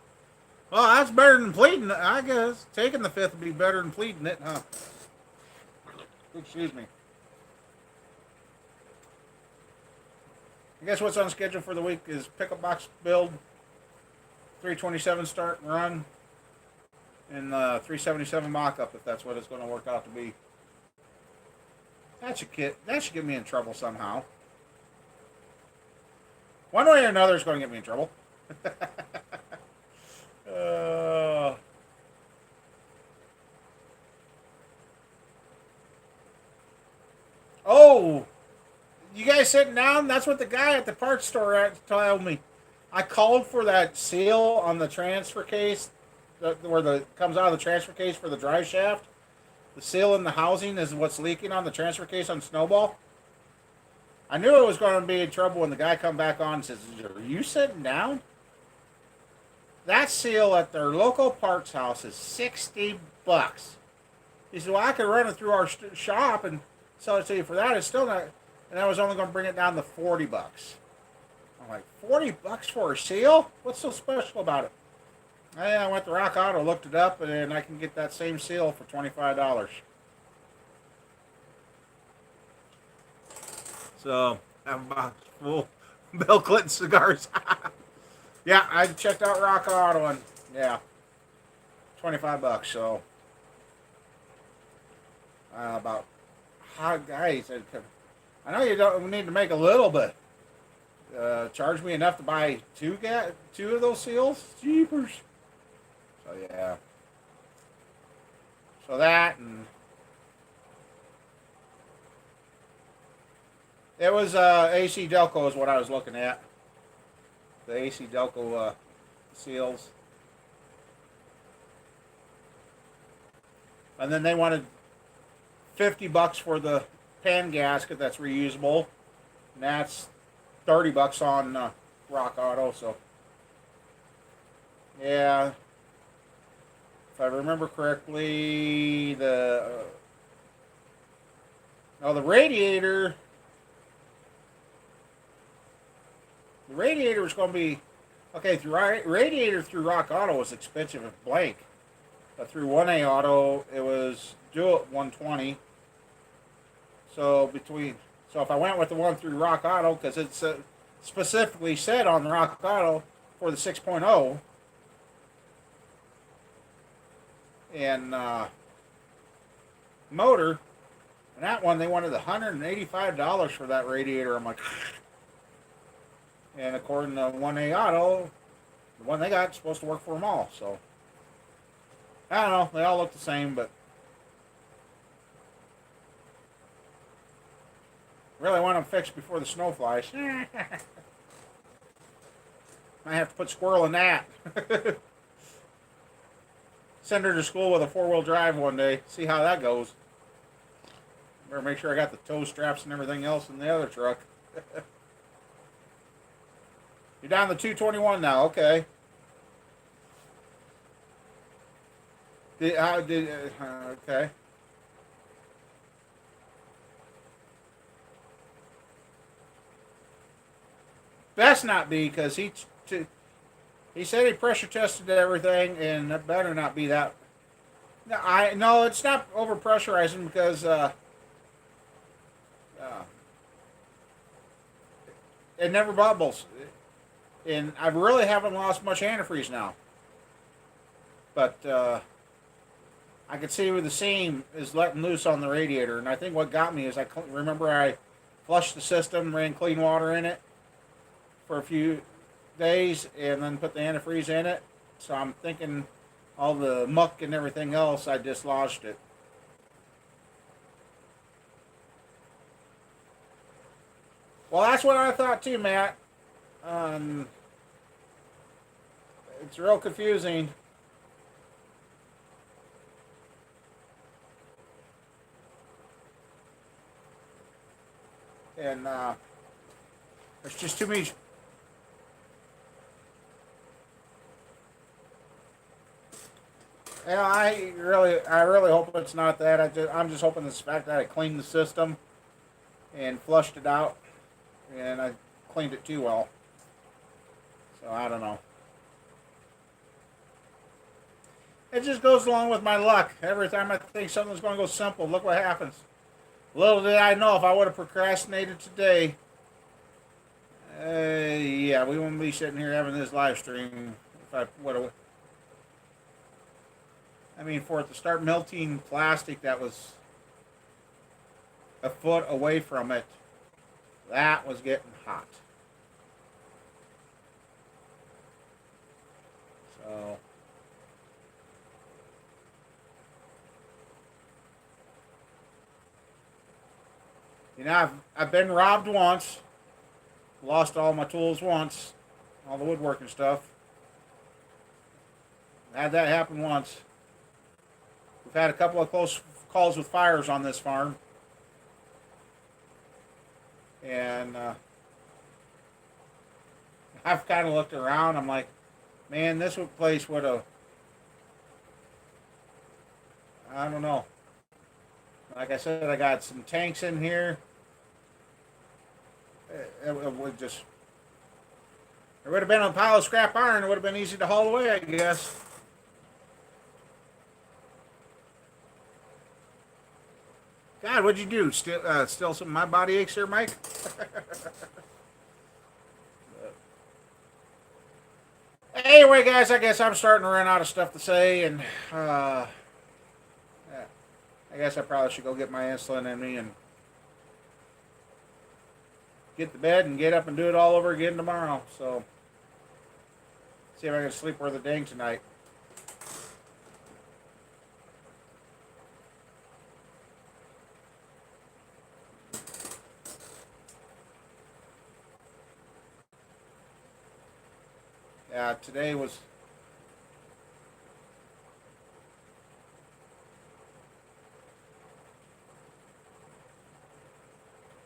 Well, that's better than pleading, I guess. Taking the fifth would be better than pleading it, huh? Excuse me. I guess what's on schedule for the week is pickup box build, 327 start and run, and 377 mock-up, if that's what it's going to work out to be. That should get me in trouble somehow. One way or another is going to get me in trouble. Oh, you guys sitting down? That's what the guy at the parts store told me. I called for that seal on the transfer case, where the comes out of the transfer case for the drive shaft. The seal in the housing is what's leaking on the transfer case on Snowball. I knew it was going to be in trouble when the guy come back on and says, "Are you sitting down?" That seal at their local parts house is $60. He said, "Well, I could run it through our shop and sell it to you for that. It's still not." And I was only going to bring it down to $40. I'm like, $40 for a seal? What's so special about it? I went to Rock Auto, looked it up, and I can get that same seal for $25. So, I have a box full of Bill Clinton cigars. Yeah, I checked out Rock Auto, and yeah, $25. So, about how guys, I know you don't need to make a little, but charged me enough to buy two of those seals. Jeepers. So yeah. So that, and it was AC Delco is what I was looking at. The AC Delco seals. And then they wanted $50 for the pan gasket that's reusable, and that's $30 on Rock Auto. So yeah, if I remember correctly, the radiator was going to be okay. Through radiator through Rock Auto was expensive at blank, but through 1A Auto it was due at 120. So if I went with the one through Rock Auto, because it's specifically said on the Rock Auto for the 6.0, and motor, and that one they wanted $185 for that radiator. I'm like, and according to 1A Auto, the one they got is supposed to work for them all. So I don't know, they all look the same, but really want them fixed before the snow flies. I have to put squirrel in that. Send her to school with a 4-wheel drive one day. See how that goes. Better make sure I got the tow straps and everything else in the other truck. You're down to 221 now. Okay. Okay. Best not be, because he said he pressure tested everything, and it better not be that. No, it's not over pressurizing, because it never bubbles, and I really haven't lost much antifreeze now. But I could see where the seam is letting loose on the radiator, and I think what got me is remember I flushed the system, ran clean water in it for a few days, and then put the antifreeze in it. So I'm thinking all the muck and everything else, I dislodged it. Well, that's what I thought too, Matt. It's real confusing. And there's just too many. Yeah, I really hope it's not that. I'm just hoping it's the fact that I cleaned the system and flushed it out, and I cleaned it too well. So I don't know. It just goes along with my luck. Every time I think something's going to go simple, look what happens. Little did I know, if I would have procrastinated today, yeah, we wouldn't be sitting here having this live stream. If I would have. I mean, for it to start melting plastic that was a foot away from it, that was getting hot. So, I've been robbed once, lost all my tools once, all the woodworking stuff. Had that happen once. We've had a couple of close calls with fires on this farm. And I've kind of looked around. I'm like, man, this place would have, I don't know. Like I said, I got some tanks in here. It would just, there would have been a pile of scrap iron. It would have been easy to haul away, I guess. God, what'd you do? Still some of my body aches there, Mike? Anyway, guys, I guess I'm starting to run out of stuff to say, and yeah, I guess I probably should go get my insulin in me and get to bed and get up and do it all over again tomorrow. So, see if I can sleep worth a dang tonight. Yeah, today was.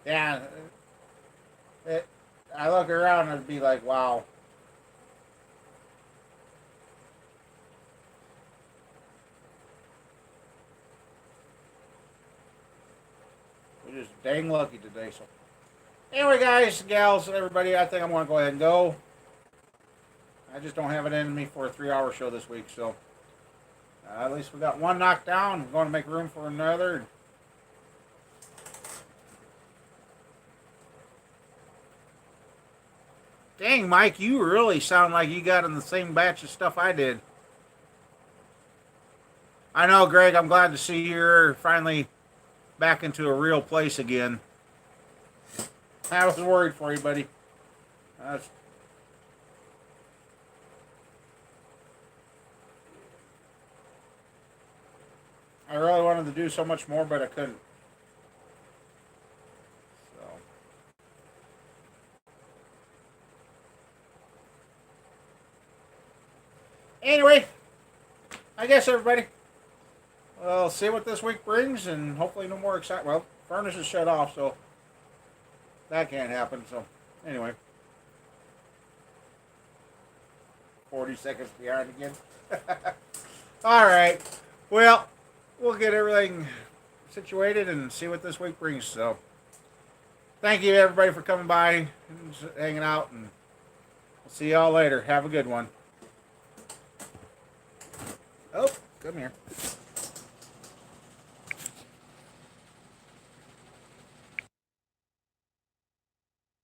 Yeah, I look around and it'd be like, wow. We're just dang lucky today. So, anyway, guys, gals, everybody, I think I'm going to go ahead and go. I just don't have it in me for a 3-hour show this week, so at least we got one knocked down. I'm going to make room for another. Dang, Mike, you really sound like you got in the same batch of stuff I did. I know, Greg, I'm glad to see you're finally back into a real place again. I was worried for you, buddy. I really wanted to do so much more, but I couldn't. So. Anyway, I guess everybody, we'll see what this week brings, and hopefully no more excitement. Well, furnace is shut off, so that can't happen. So, anyway, 40 seconds behind again. All right. Well, we'll get everything situated and see what this week brings. So, thank you everybody for coming by and hanging out, and we'll see y'all later. Have a good one. Oh, come here.